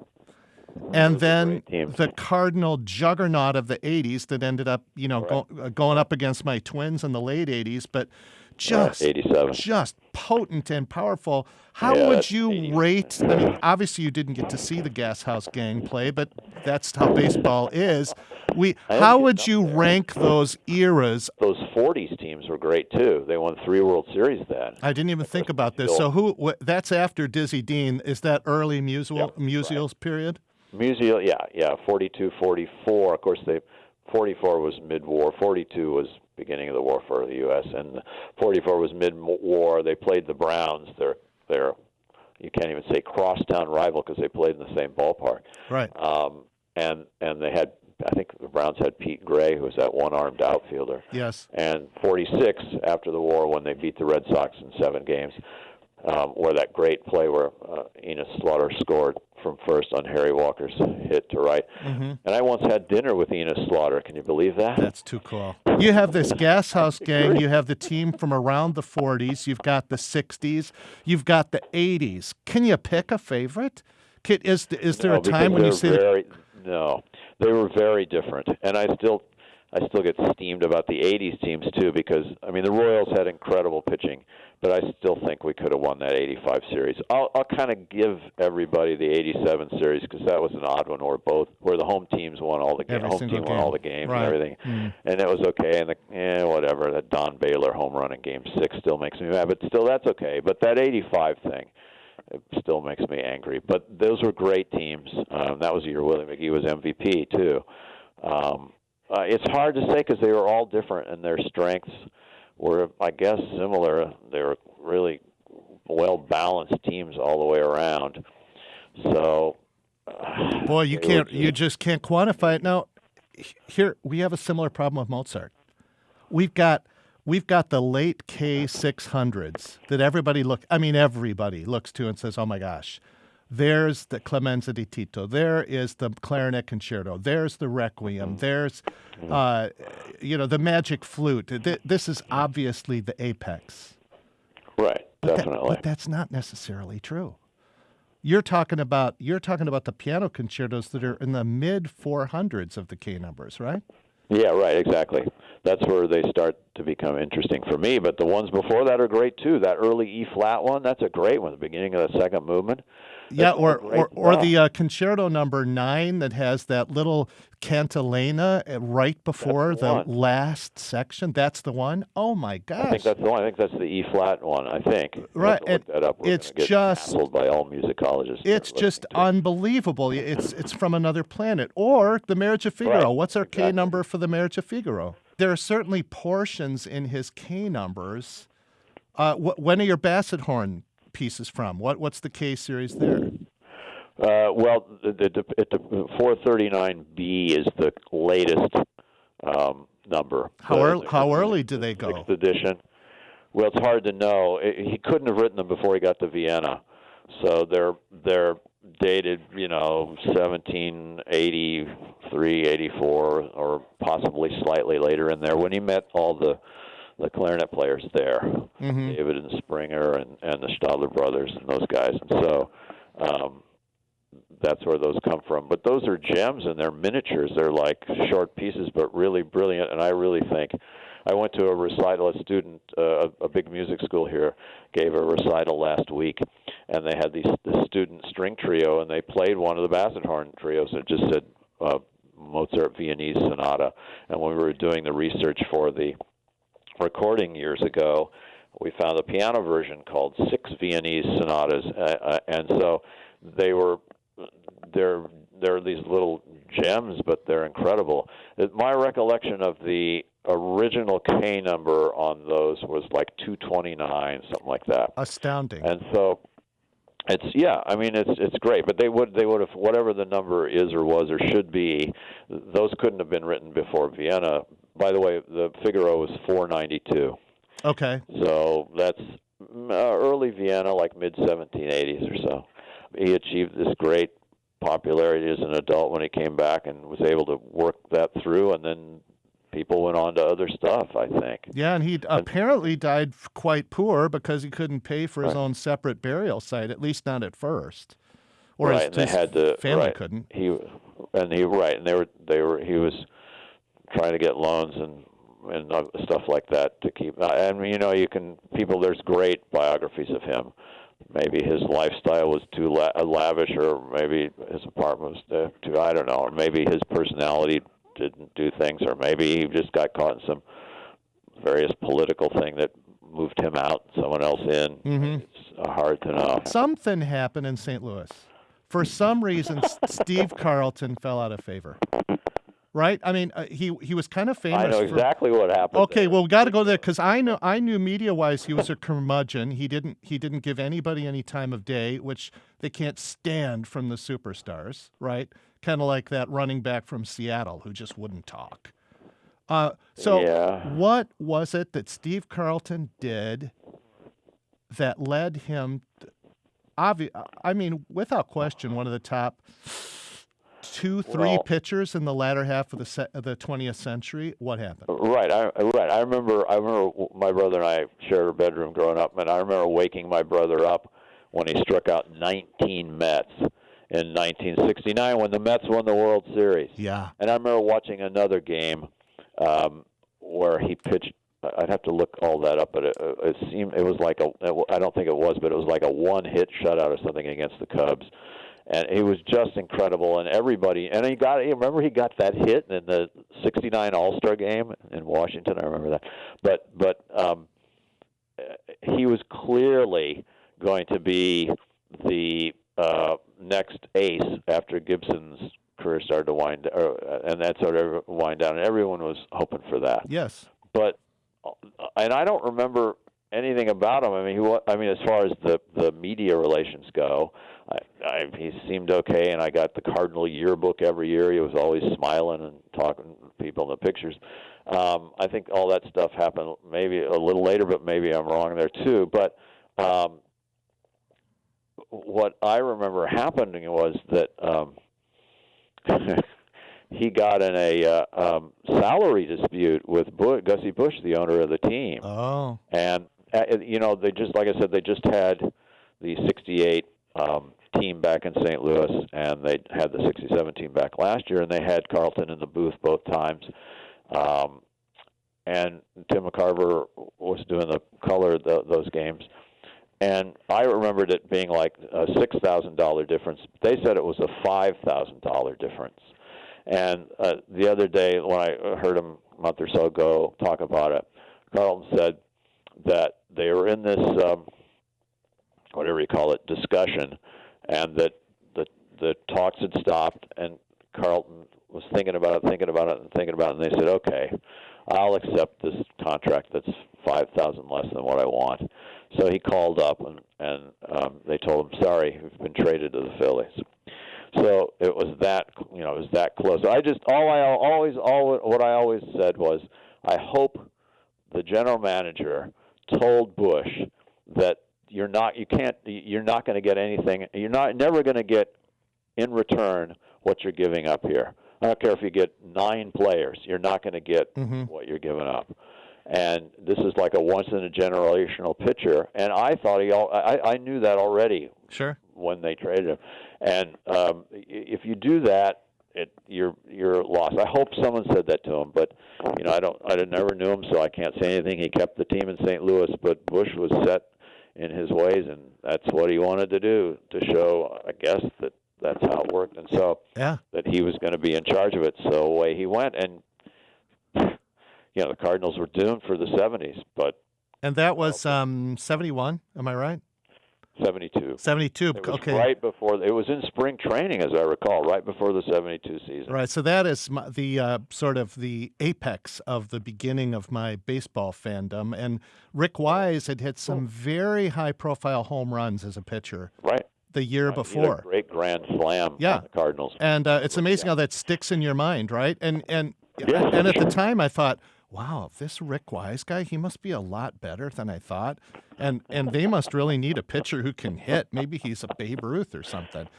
And then the Cardinal juggernaut of the 80s that ended up, going up against my Twins in the late 80s, but just
87.
Just potent and powerful. How would you rate? I mean, obviously you didn't get to see the Gas House Gang play, but that's how baseball is. How would you rank those eras?
Those 40s teams were great too. They won 3 World Series then.
I didn't even think about this. So that's after Dizzy Dean. Is that early Musials period?
Musial, yeah, 42, 44. Of course, 44 was mid-war. 42 was beginning of the war for the U.S. and 44 was mid-war. They played the Browns. They're you can't even say crosstown rival because they played in the same ballpark.
Right.
And they had, I think the Browns had Pete Gray, who was that one-armed outfielder.
Yes.
And 46 after the war when they beat the Red Sox in 7 games. Where that great play where Enos Slaughter scored from first on Harry Walker's hit to right. Mm-hmm. And I once had dinner with Enos Slaughter. Can you believe that?
That's too cool. You have this Gas House Gang. You have the team from around the 40s. You've got the 60s. You've got the 80s. Can you pick a favorite? Is there a time when you say
No, they were very different. And I still get steamed about the 80s teams, too, because, I mean, the Royals had incredible pitching, but I still think we could have won that 85 series. I'll kind of give everybody the 87 series because that was an odd one where the home teams won all the games. Won all the games
right.
And everything. Mm. And it was okay. And whatever, that Don Baylor home run in Game 6 still makes me mad, but still that's okay. But that 85 thing, it still makes me angry. But those were great teams. That was the year Willie McGee was MVP, too. It's hard to say because they were all different, and their strengths were, I guess, similar. They were really well-balanced teams all the way around. So,
boy, you just can't quantify it. Now, here we have a similar problem with Mozart. We've got the late K600s that everybody looks to and says, "Oh my gosh, there's the Clemenza di Tito. There is the clarinet concerto. There's the Requiem. There's, the Magic Flute. This is obviously the apex."
Right, definitely.
But that's not necessarily true. You're talking about the piano concertos that are in the mid 400s of the K numbers, right?
Yeah, right, exactly. That's where they start to become interesting for me. But the ones before that are great too. That early E flat one, that's a great one. The beginning of the second movement.
Yeah, or the Concerto Number 9 that has that little cantilena right before the last section. That's the one. Oh my gosh!
I think that's the one. I think that's the E flat one. I think.
Right.
Look that up. We're
It's
get
just
hassled by all musicologists.
It's just unbelievable. It's from another planet. Or the Marriage of Figaro.
Right.
What's our K number for the Marriage of Figaro? There are certainly portions in his K numbers. When are your Basset horn pieces from? What's the K series there?
Well, the 439B is the latest number.
How early do they go?
6th edition. Well, it's hard to know. He couldn't have written them before he got to Vienna, so they're dated, 1783, 84, or possibly slightly later in there when he met all the clarinet players there, David and Springer and the Stadler brothers and those guys. And so that's where those come from. But those are gems, and they're miniatures. They're like short pieces, but really brilliant. And I really think I went to a recital. A student, a big music school here, gave a recital last week, and they had this student string trio, and they played one of the Basset horn trios. It just said Mozart Viennese Sonata. And when we were doing the research for the recording years ago, we found a piano version called 6 Viennese Sonatas, and so they're these little gems, but they're incredible. My recollection of the original K number on those was like 229, something like that.
Astounding.
And so it's great, but they would have, whatever the number is or was or should be, those couldn't have been written before Vienna. By the way, the Figaro was 492.
Okay.
So that's early Vienna, like mid-1780s or so. He achieved this great popularity as an adult when he came back and was able to work that through, and then people went on to other stuff, I think.
Yeah, and he apparently died quite poor because he couldn't pay for his own separate burial site, at least not at first. Or
his
family couldn't.
He was trying to get loans and stuff like that to keep. And there's great biographies of him. Maybe his lifestyle was too lavish, or maybe his apartment was too, I don't know, or maybe his personality didn't do things, or maybe he just got caught in some various political thing that moved him out, someone else in. It's hard to know.
Something happened in St. Louis. For some reason, Steve Carlton fell out of favor. Right? I mean, he was kind of famous.
I know exactly what happened.
Okay, well, we got to go there because I knew media-wise he was a curmudgeon. He didn't give anybody any time of day, which they can't stand from the superstars, right? Kind of like that running back from Seattle who just wouldn't talk. What was it that Steve Carlton did that led him? Without question, one of the top 2-3 pitchers in the latter half of the 20th century. What happened?
Right. I remember my brother and I shared a bedroom growing up, and I remember waking my brother up when he struck out 19 Mets in 1969 when the Mets won the World Series.
Yeah.
And I remember watching another game where he pitched. I'd have to look all that up, but it was like I don't think it was, but it was like a one-hit shutout or something against the Cubs. And he was just incredible, and everybody. And he got that hit in the '69 All-Star game in Washington. I remember that. But he was clearly going to be the next ace after Gibson's career started to wind down, and that sort of wind down. And everyone was hoping for that.
Yes.
And I don't remember anything about him. I mean, as far as the media relations go, he seemed okay, and I got the Cardinal yearbook every year. He was always smiling and talking to people in the pictures. I think all that stuff happened maybe a little later, but maybe I'm wrong there too. But what I remember happening was that he got in a salary dispute with Gussie Busch, the owner of the team.
Oh.
And they just, like I said, they just had the '68 team back in St. Louis, and they had the '67 team back last year, and they had Carlton in the booth both times. And Tim McCarver was doing the color of those games. And I remembered it being like a $6,000 difference. They said it was a $5,000 difference. And the other day, when I heard him a month or so ago talk about it, Carlton said that they were in this, whatever you call it, discussion, and that the talks had stopped, and Carlton was thinking about it, and they said, okay, I'll accept this contract that's $5,000 less than what I want. So he called up, and they told him, sorry, we've been traded to the Phillies. So it was that, it was that close. What I always said was, I hope the general manager told Busch that you're not going to get anything. You're never going to get in return what you're giving up here. I don't care if you get 9 players, you're not going to get what you're giving up. And this is like a once-in-a-generational pitcher. And I thought I knew that already.
Sure.
When they traded him. And if you do that, you're lost. I hope someone said that to him, but I never knew him, so I can't say anything. He kept the team in St. Louis, but Busch was set in his ways, and that's what he wanted to do, to show, I guess, that that's how it worked, and so that he was going to be in charge of it. So away he went, and the Cardinals were doomed for the '70s.
And that was 71. Am I right?
72.
72.
It was
okay.
Right before it was in spring training, as I recall, right before the '72 season.
Right. So that is the sort of the apex of the beginning of my baseball fandom. And Rick Wise had hit some very high-profile home runs as a pitcher.
Right.
The year before.
He had a great grand slam on the Cardinals.
And it's amazing how that sticks in your mind, right? And at the time I thought, wow, this Rick Wise guy, he must be a lot better than I thought. And they must really need a pitcher who can hit. Maybe he's a Babe Ruth or something.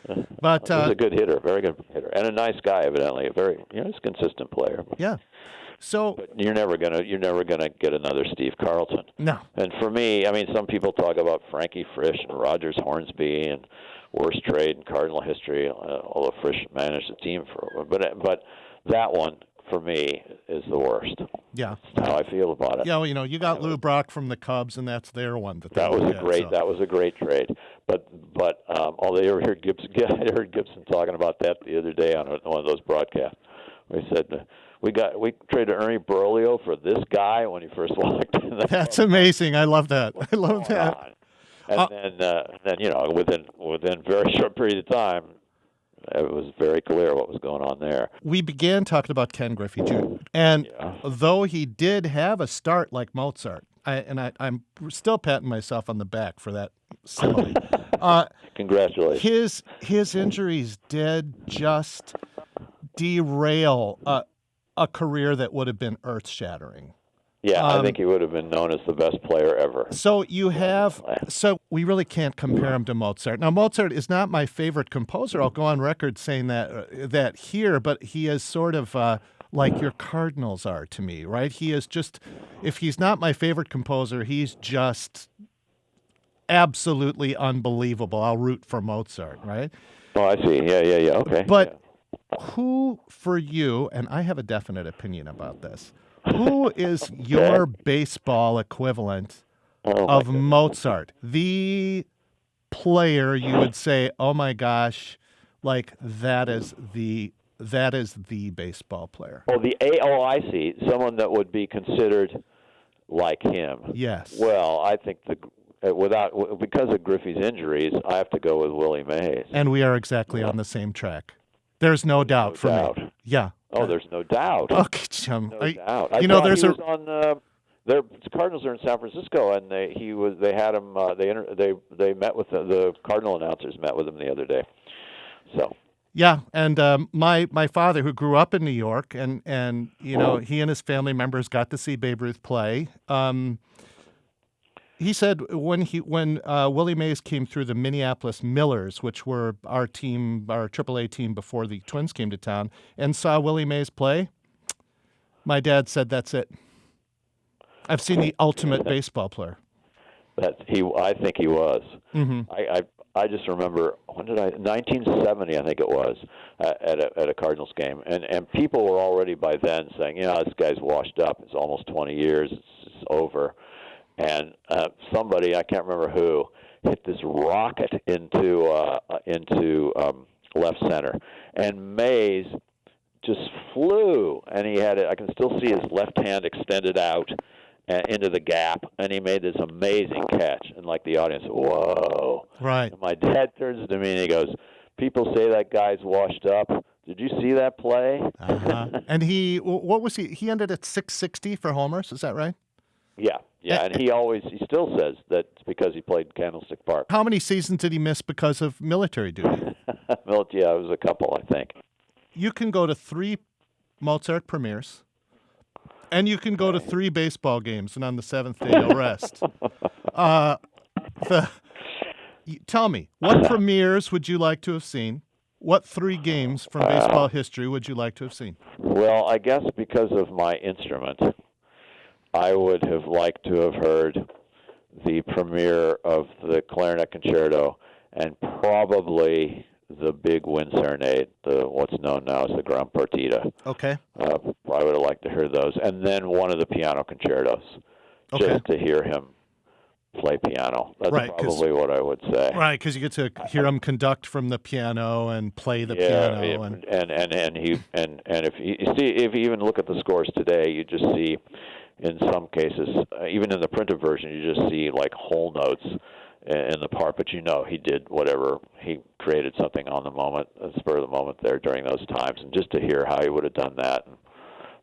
But
he's a good hitter, very good hitter, and a nice guy, evidently. A very, he's a consistent player.
Yeah. So
but you're never gonna get another Steve Carlton.
No.
And for me, some people talk about Frankie Frisch and Rogers Hornsby and worst trade in Cardinal history, although Frisch managed the team but that one for me is the worst.
Yeah.
That's how I feel about it.
Yeah, you got Lou Brock from the Cubs, and that's their one.
That was a great trade. But although I heard Gibson talking about that the other day on one of those broadcasts. We said we traded Ernie Berlio for this guy when he first walked in.
That's amazing. I love that. I love that.
On? And then within a very short period of time, it was very clear what was going on there.
We began talking about Ken Griffey Jr. And though he did have a start like Mozart, I'm still patting myself on the back for that simile.
Congratulations.
His injuries did just derail a career that would have been earth-shattering.
Yeah, I think he would have been known as the best player ever.
So we really can't compare him to Mozart. Now, Mozart is not my favorite composer. I'll go on record saying that here, but he is sort of like your Cardinals are to me, right? He is just, if he's not my favorite composer, he's just absolutely unbelievable. I'll root for Mozart, right?
Oh, I see. Yeah. Okay.
But who, for you, and I have a definite opinion about this, who is your baseball equivalent of Mozart? The player you would say, oh my gosh, like that is the baseball player.
I see. Someone that would be considered like him.
Yes.
Well, I think because of Griffey's injuries, I have to go with Willie Mays.
And we are exactly on the same track. There's no doubt for me. Yeah.
Oh, there's no doubt.
Okay, Jim.
No doubt. The Cardinals are in San Francisco, and they had him. They met with the Cardinal announcers met with him the other day. So.
Yeah, and my father, who grew up in New York, and he and his family members got to see Babe Ruth play. He said when Willie Mays came through the Minneapolis Millers, which were our AAA team before the Twins came to town, and saw Willie Mays play, my dad said, "That's it. I've seen the ultimate baseball player."
I think he was.
Mm-hmm.
I just remember 1970, I think it was, at a Cardinals game, and people were already by then saying, this guy's washed up. It's almost 20 years. It's over. And somebody, I can't remember who, hit this rocket into left center, and Mays just flew, and he had it. I can still see his left hand extended out into the gap, and he made this amazing catch. And like the audience, whoa!
Right.
And my dad turns to me and he goes, "People say that guy's washed up. Did you see that play?"
Uh-huh. And what was he? He ended at 660 for homers. Is that right?
Yeah. And he still says that it's because he played Candlestick Park.
How many seasons did he miss because of military duty?
Yeah, it was a couple, I think.
You can go to 3 Mozart premieres, and you can go to 3 baseball games, and on the 7th day you'll rest. Tell me, what premieres would you like to have seen? What 3 games from baseball history would you like to have seen?
Well, I guess because of my instrument, I would have liked to have heard the premiere of the Clarinet Concerto and probably the big wind serenade, what's known now as the Gran Partita.
Okay.
I would have liked to hear those. And then one of the piano concertos, just to hear him play piano. That's probably what I would say.
Right, because you get to hear him conduct from the piano and play the piano.
And if you even look at the scores today, you just see, in some cases, even in the printed version, you just see like whole notes in the part, but he did whatever. He created something on the moment, spur of the moment there during those times, and just to hear how he would have done that, and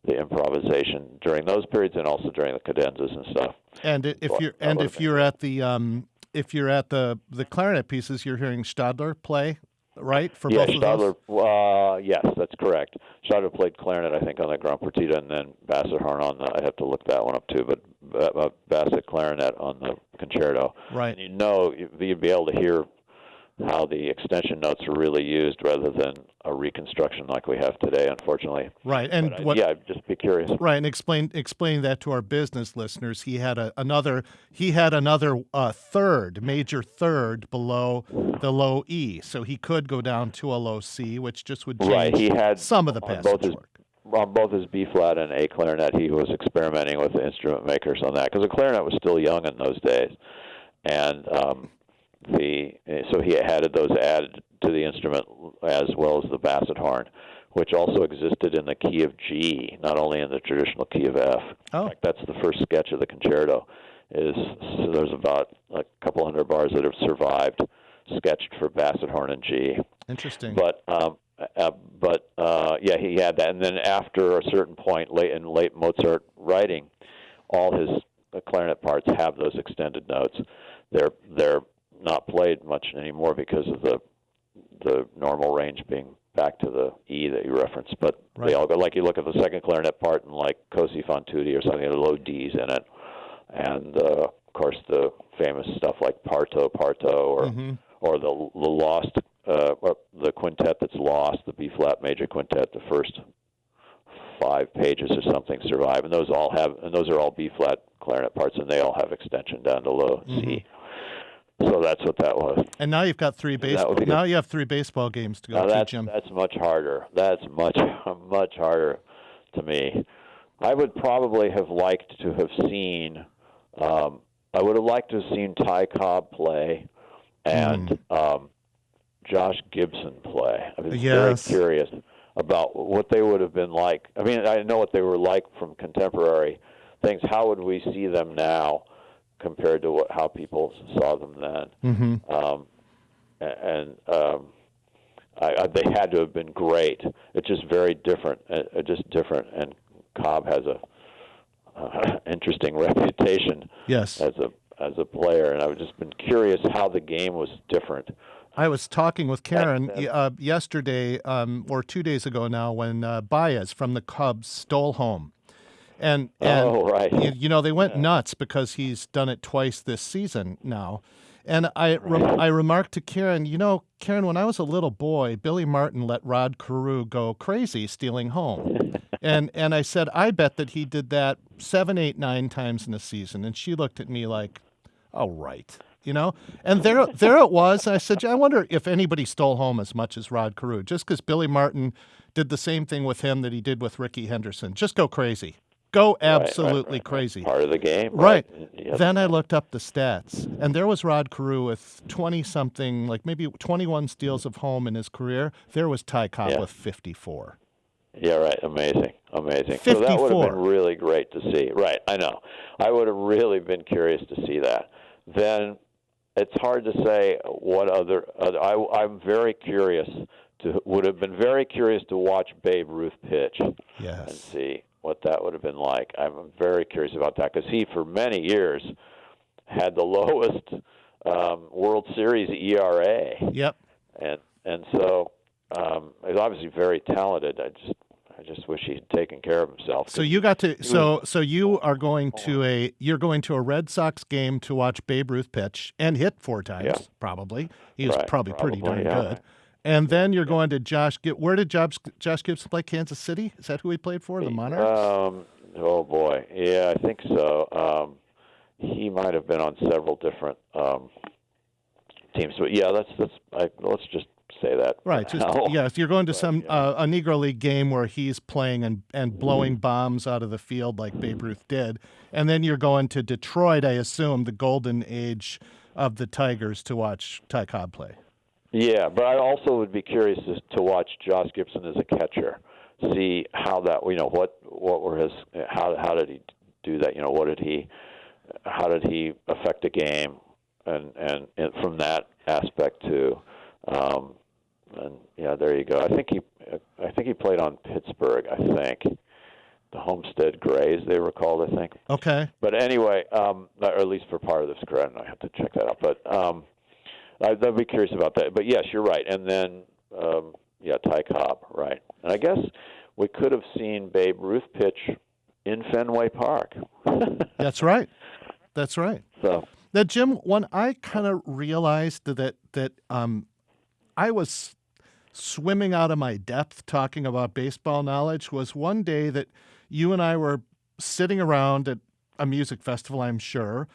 the improvisation during those periods, and also during the cadenzas and stuff. And
if you're at the clarinet pieces, you're hearing Stadler play, right? For both of those?
Yes, that's correct. Stadler played clarinet, I think, on the Grand Partita, and then basset horn on I'd have to look that one up too, but basset clarinet on the concerto.
Right.
And you'd be able to hear how the extension notes are really used rather than a reconstruction like we have today, unfortunately.
Right. And
I'd just be curious.
Right, and explain that to our business listeners. He had another major third below the low E, so he could go down to a low C, which just would change
he had
some of the passage work.
On both his B flat and A clarinet, he was experimenting with the instrument makers on that, because the clarinet was still young in those days, and so he had those added to the instrument as well as the basset horn, which also existed in the key of G, not only in the traditional key of F.
Oh.
In fact, that's the first sketch of the concerto. So there's about a couple hundred bars that have survived, sketched for basset horn and G.
Interesting.
But he had that, and then after a certain point, late Mozart writing, all his clarinet parts have those extended notes. They're not played much anymore because of the normal range being back to the E that you referenced, but they all go, like you look at the second clarinet part and like Cosi fan tutti or something, there are low Ds in it, and of course the famous stuff like Parto, or the lost, the quintet that's lost, the B flat major quintet, the first 5 pages or something survive, and those are all B flat clarinet parts, and they all have extension down to low C. So that's what that was.
And now you've got 3 baseball. Now you have 3 baseball games to go to, Jim.
That's much harder. That's much harder to me. I would probably have liked to have seen. I would have liked to have seen Ty Cobb play, and Josh Gibson play. I was very curious about what they would have been like. I mean, I know what they were like from contemporary things. How would we see them now compared to how people saw them then? They had to have been great. It's just very different. And Cobb has interesting reputation
Yes.
as a player, and I've just been curious how the game was different.
I was talking with Karen yesterday or 2 days ago now when Baez from the Cubs stole home. And
right.
They went nuts because he's done it twice this season now. And I remarked to Karen, Karen, when I was a little boy, Billy Martin let Rod Carew go crazy stealing home. and I said, I bet that he did that 7, 8, 9 times in a season. And she looked at me like, oh, right. And there it was. And I said, I wonder if anybody stole home as much as Rod Carew, just because Billy Martin did the same thing with him that he did with Ricky Henderson. Just go crazy. Go absolutely crazy.
Part of the game.
Right.
Yes.
Then I looked up the stats, and there was Rod Carew with 20-something, like maybe 21 steals of home in his career. There was Ty Cobb with 54.
Yeah, right. Amazing.
54.
So that would have been really great to see. Right, I know. I would have really been curious to see that. Then it's hard to say what other I'm very curious would have been very curious to watch Babe Ruth pitch and see what that would have been like. I'm very curious about that because he, for many years, had the lowest World Series ERA.
Yep.
And so he's obviously very talented. I just wish he had taken care of himself.
So you got to so you are going to a Red Sox game to watch Babe Ruth pitch and hit 4 times probably. He was probably pretty darn good. Right. And then you're going to where did Josh Gibson play? Kansas City? Is that who he played for? The Monarchs?
Oh boy, yeah, I think so. He might have been on several different teams, but yeah, let's just say that.
Right. If you're going to a Negro League game where he's playing and blowing bombs out of the field like Babe Ruth did, and then you're going to Detroit, I assume, the golden age of the Tigers, to watch Ty Cobb play. Yeah,
but I also would be curious to watch Josh Gibson as a catcher, see how that what were his how did he do that? How did he affect the game, and from that aspect too. And yeah, there you go. I think he played on Pittsburgh. I think the Homestead Grays, they were called. I think.
Okay.
But anyway, or at least for part of this career, I have to check that out. But I'd be curious about that. But yes, you're right. And then Ty Cobb, right? And I guess we could have seen Babe Ruth pitch in Fenway Park.
That's right.
So.
Now, Jim, when I kind of realized that I was swimming out of my depth talking about baseball knowledge was one day that you and I were sitting around at a music festival, I'm sure,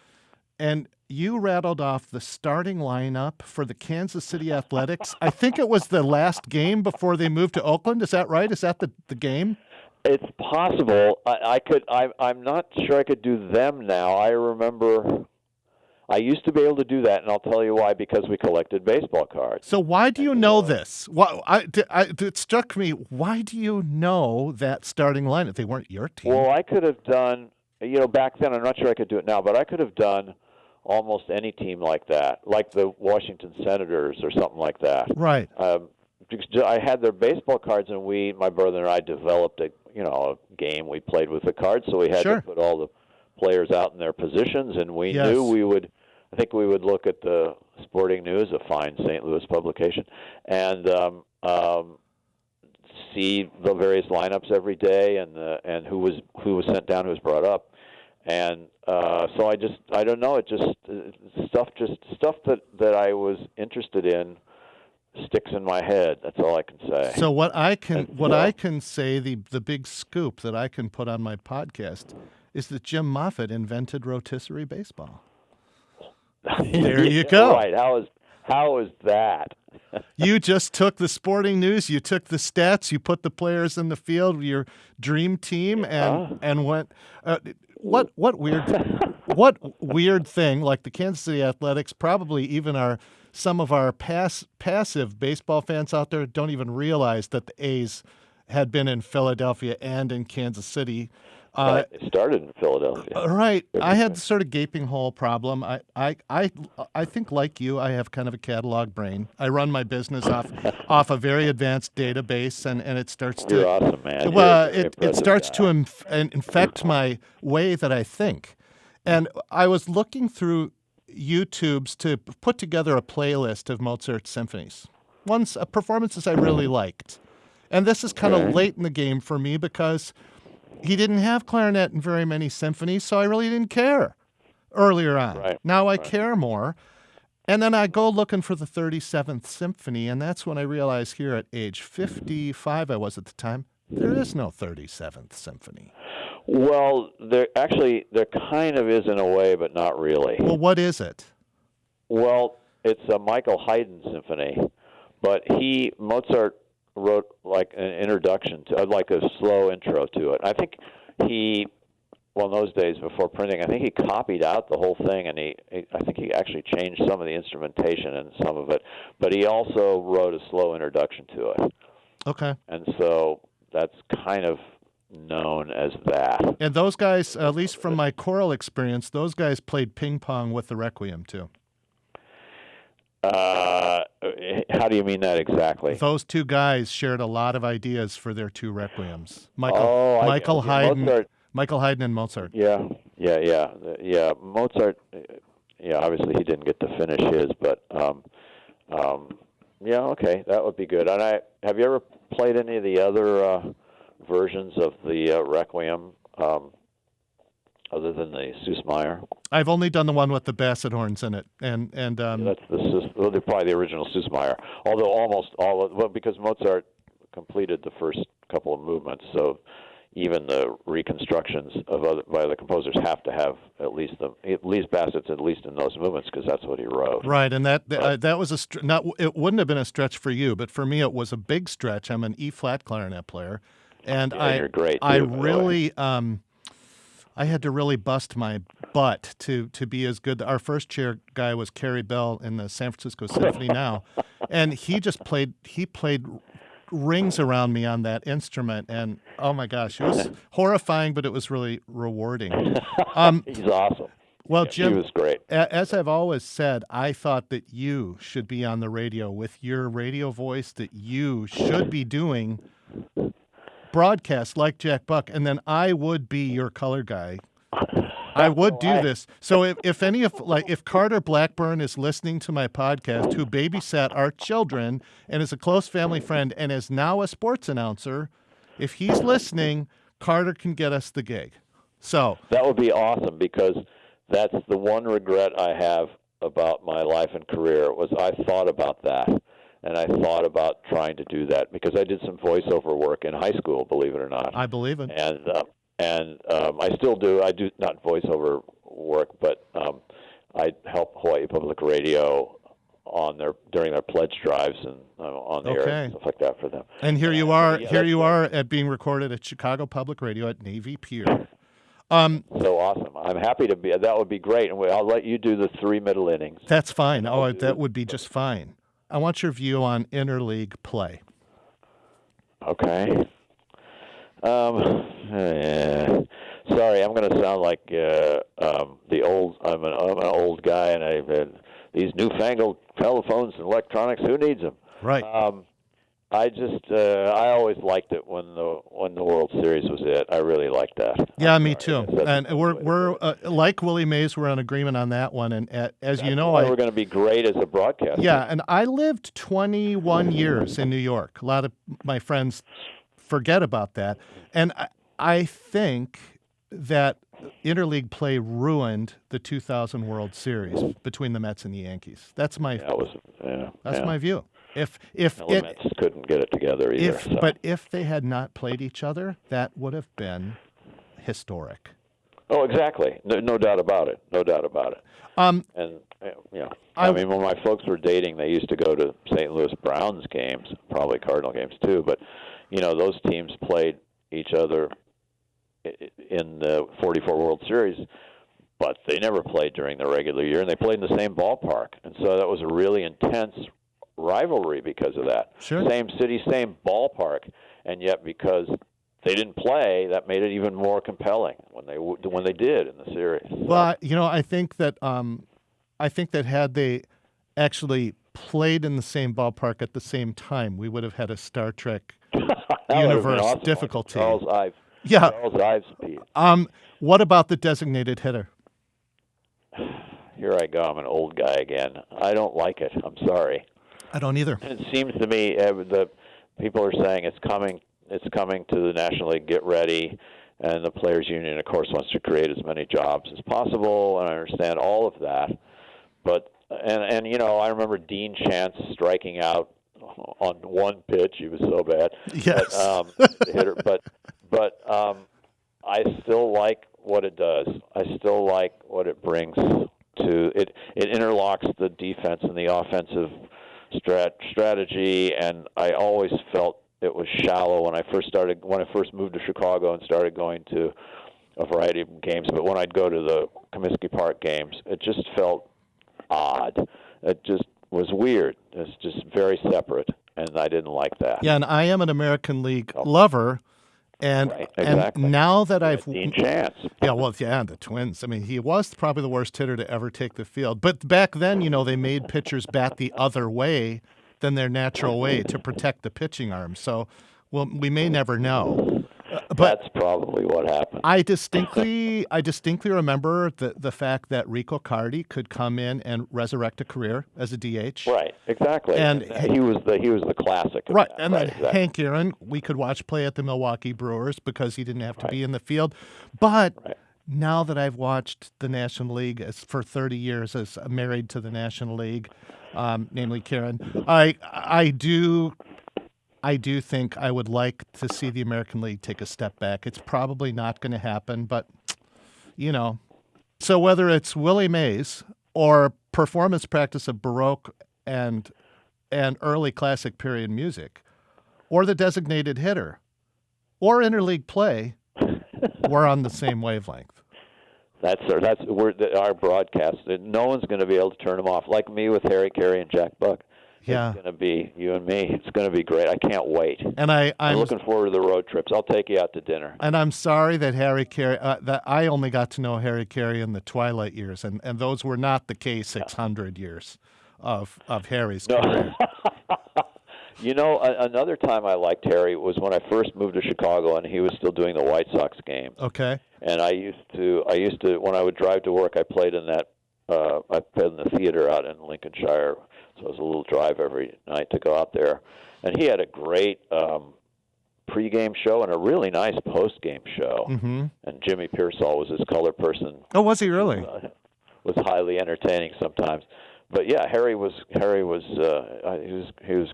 and you rattled off the starting lineup for the Kansas City Athletics. I think it was the last game before they moved to Oakland. Is that right? Is that the game?
It's possible. I'm not sure I could do them now. I remember I used to be able to do that, and I'll tell you why, because we collected baseball cards.
So why do you know this? It struck me, why do you know that starting lineup? They weren't your team.
Well, I could have done, back then, I'm not sure I could do it now, but I could have done almost any team like that, like the Washington Senators or something like that.
Right.
Because I had their baseball cards, and my brother and I developed a game. We played with the cards, so we had to put all the players out in their positions, and we knew I think we would look at the Sporting News, a fine St. Louis publication, and see the various lineups every day, and who was sent down, who was brought up, and so I don't know, stuff that I was interested in sticks in my head. That's all I can say.
So what I can say, the big scoop that I can put on my podcast is that Jim Moffitt invented rotisserie baseball. There you go.
Right. How is that?
You just took the Sporting News, you took the stats, you put the players in the field, your dream team, and went. What weird thing? Like the Kansas City Athletics, probably even some of our passive baseball fans out there don't even realize that the A's had been in Philadelphia and in Kansas City.
Right. It started in Philadelphia.
Right. I had sort of gaping hole problem. I think like you, I have kind of a catalog brain. I run my business off a very advanced database, and it starts to.
You're awesome, man.
Well,
You're a very
it
impressive
starts
guy.
to infect my way that I think. And I was looking through YouTube's to put together a playlist of Mozart's symphonies. Performances I really liked. And this is kind of late in the game for me because he didn't have clarinet in very many symphonies, so I really didn't care earlier on.
Right.
Now I care more. And then I go looking for the 37th Symphony, and that's when I realize here at age 55 I was at the time, there is no 37th Symphony.
Well, there kind of is in a way, but not really.
Well, what is it?
Well, it's a Michael Haydn symphony, but Mozart wrote like an introduction to, like a slow intro to it. I think in those days before printing, I think he copied out the whole thing, and I think he actually changed some of the instrumentation and some of it, but he also wrote a slow introduction to it.
Okay.
And so that's kind of known as that.
And those guys, at least from my choral experience, those guys played ping pong with the Requiem too.
How do you mean that exactly?
Those two guys shared a lot of ideas for their two Requiems. Michael Haydn and Mozart.
Yeah. Mozart. Yeah, obviously he didn't get to finish his, but yeah, okay, that would be good. And have you ever played any of the other versions of the Requiem? Other than the Süssmayr?
I've only done the one with the basset horns in it, and
that's probably the original Süssmayr. Although almost all because Mozart completed the first couple of movements, so even the reconstructions by other composers have to have at least bassets at least in those movements because that's what he wrote.
Right, and that was it wouldn't have been a stretch for you, but for me it was a big stretch. I'm an E flat clarinet player, and
you're great too,
I had to really bust my butt to be as good. Our first chair guy was Kerry Bell in the San Francisco Symphony now, and he played rings around me on that instrument, and oh my gosh, it was horrifying, but it was really rewarding.
He's awesome.
Well, Jim,
he was great.
As I've always said, I thought that you should be on the radio with your radio voice, that you should be doing broadcast like Jack Buck, and then I would be your color guy. I would do this. So if Carter Blackburn is listening to my podcast, who babysat our children and is a close family friend and is now a sports announcer, if he's listening, Carter can get us the gig. So
that would be awesome because that's the one regret I have about my life and career was I thought about that. And I thought about trying to do that because I did some voiceover work in high school, believe it or not.
I believe it.
And I still do. I do not voiceover work, but I help Hawaii Public Radio during their pledge drives and on the air and stuff like that for them.
And here you are. You are at being recorded at Chicago Public Radio at Navy Pier.
So awesome! I'm happy to be. That would be great. And I'll let you do the 3 middle innings.
That's fine. That would be just fine. I want your view on interleague play.
Okay. Sorry, I'm going to sound like the old. I'm an old guy, and I've had these newfangled telephones and electronics. Who needs them?
Right.
I always liked it when the World Series was it. I really liked that.
Yeah, me too. And we're like Willie Mays. We're on agreement on that one. And as you know,
we're going to be great as a broadcaster.
Yeah, and I lived 21 years in New York. A lot of my friends forget about that, and I think that interleague play ruined the 2000 World Series between the Mets and the Yankees. That's my my view. If
the Mets couldn't get it together either.
But if they had not played each other, that would have been historic.
Oh, exactly. No doubt about it. No doubt about it. And I mean, when my folks were dating, they used to go to St. Louis Browns games, probably Cardinal games too. But those teams played each other in the '44 World Series, but they never played during the regular year, and they played in the same ballpark, and so that was a really intense rivalry because of that.
Sure.
Same city, same ballpark, and yet because they didn't play, that made it even more compelling when they did in the series.
Well, I think that had they actually played in the same ballpark at the same time, we would have had a Star Trek universe
awesome.
difficulty.
Like Charles Ives.
Yeah.
Charles Ives piece.
What about the designated hitter?
Here I go. I'm an old guy again. I don't like it. I'm sorry.
I don't either.
And it seems to me the people are saying it's coming. It's coming to the National League. Get ready. And the Players Union, of course, wants to create as many jobs as possible. And I understand all of that. But and I remember Dean Chance striking out on one pitch. He was so bad.
Yes.
Hitter. But I still like what it does. I still like what it brings to it. It interlocks the defense and the offensive strategy, and I always felt it was shallow when I first moved to Chicago and started going to a variety of games. But when I'd go to the Comiskey Park games, it just felt odd. It just was weird. It's just very separate, and I didn't like that.
Yeah, and I am an American League lover. And
right, exactly.
And now that I've
Dean Chance.
the Twins. I mean, he was probably the worst hitter to ever take the field. But back then, they made pitchers bat the other way than their natural way to protect the pitching arm. So, we may never know. But
that's probably what happened.
I distinctly remember the fact that Rico Cardi could come in and resurrect a career as a DH.
Right, exactly. And he was the classic.
Right, and then exactly. Hank Aaron, we could watch play at the Milwaukee Brewers because he didn't have to be in the field. But now that I've watched the National League for 30 years as married to the National League, namely Karen, I do think I would like to see the American League take a step back. It's probably not going to happen, but, So whether it's Willie Mays or performance practice of Baroque and early classic period music, or the designated hitter, or interleague play, we're on the same wavelength.
That's our broadcast. No one's going to be able to turn them off, like me with Harry Carey and Jack Buck.
Yeah.
It's going to be you and me. It's going to be great. I can't wait.
And I'm
looking forward to the road trips. I'll take you out to dinner.
And I'm sorry that Harry Carey, that I only got to know Harry Carey in the twilight years, and those were not the K600 years of Harry's career.
Another time I liked Harry was when I first moved to Chicago, and he was still doing the White Sox games.
Okay.
And I used to when I would drive to work, I played in that. I played in the theater out in Lincolnshire. So it was a little drive every night to go out there. And he had a great pregame show and a really nice postgame show.
Mm-hmm.
And Jimmy Pearsall was his color person.
Oh, was he really?
Was highly entertaining sometimes. But yeah, Harry was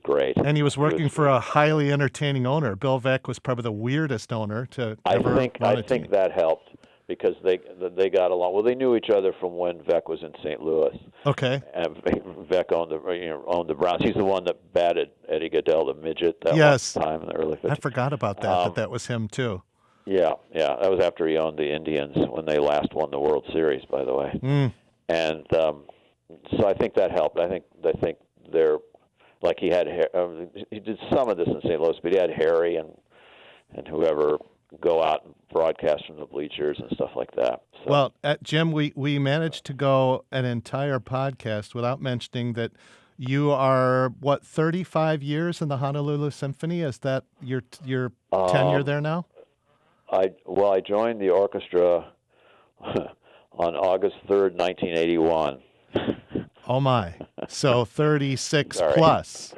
great.
And he was working for a highly entertaining owner. Bill Veeck was probably the weirdest owner to ever run a team.
I think that helped. Because they got along. Well, they knew each other from when Veeck was in St. Louis.
Okay.
And Veeck owned the Browns. He's the one that batted Eddie Goodell, the midget, that one time in the early 50s.
I forgot about that. That was him too.
Yeah. That was after he owned the Indians when they last won the World Series, by the way.
Mm.
And so I think that helped. I think they're like he did some of this in St. Louis, but he had Harry and whoever go out and broadcast from the bleachers and stuff like that. So.
Well, Jim, we managed to go an entire podcast without mentioning that you are, 35 years in the Honolulu Symphony? Is that your tenure there now?
I joined the orchestra on August 3rd, 1981.
Oh, my. So 36
Sorry.
plus.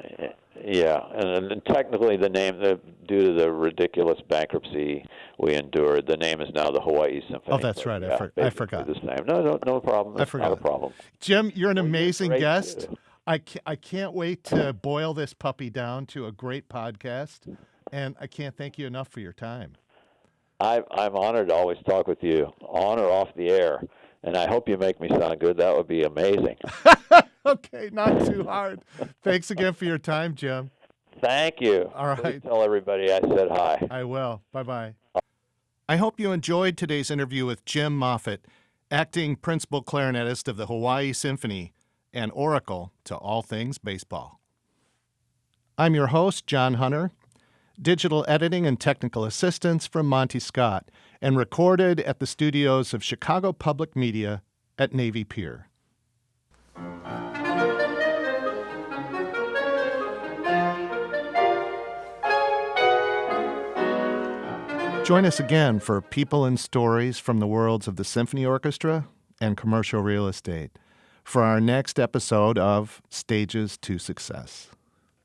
Yeah, and technically the name, due to the ridiculous bankruptcy we endured, the name is now the Hawaii Symphony.
Oh, that's right. I forgot.
The same. No problem.
I forgot.
Not a problem.
Jim, you're an amazing guest. I can't wait to boil this puppy down to a great podcast, and I can't thank you enough for your time.
I'm honored to always talk with you, on or off the air, and I hope you make me sound good. That would be amazing.
Okay, not too hard. Thanks again for your time, Jim.
Thank you.
All right.
Please tell everybody I said hi.
I will. Bye-bye. I hope you enjoyed today's interview with Jim Moffitt, acting principal clarinetist of the Hawaii Symphony and oracle to all things baseball. I'm your host, John Hunter. Digital editing and technical assistance from Monty Scott, and recorded at the studios of Chicago Public Media at Navy Pier. Join us again for people and stories from the worlds of the symphony orchestra and commercial real estate for our next episode of Stages to Success.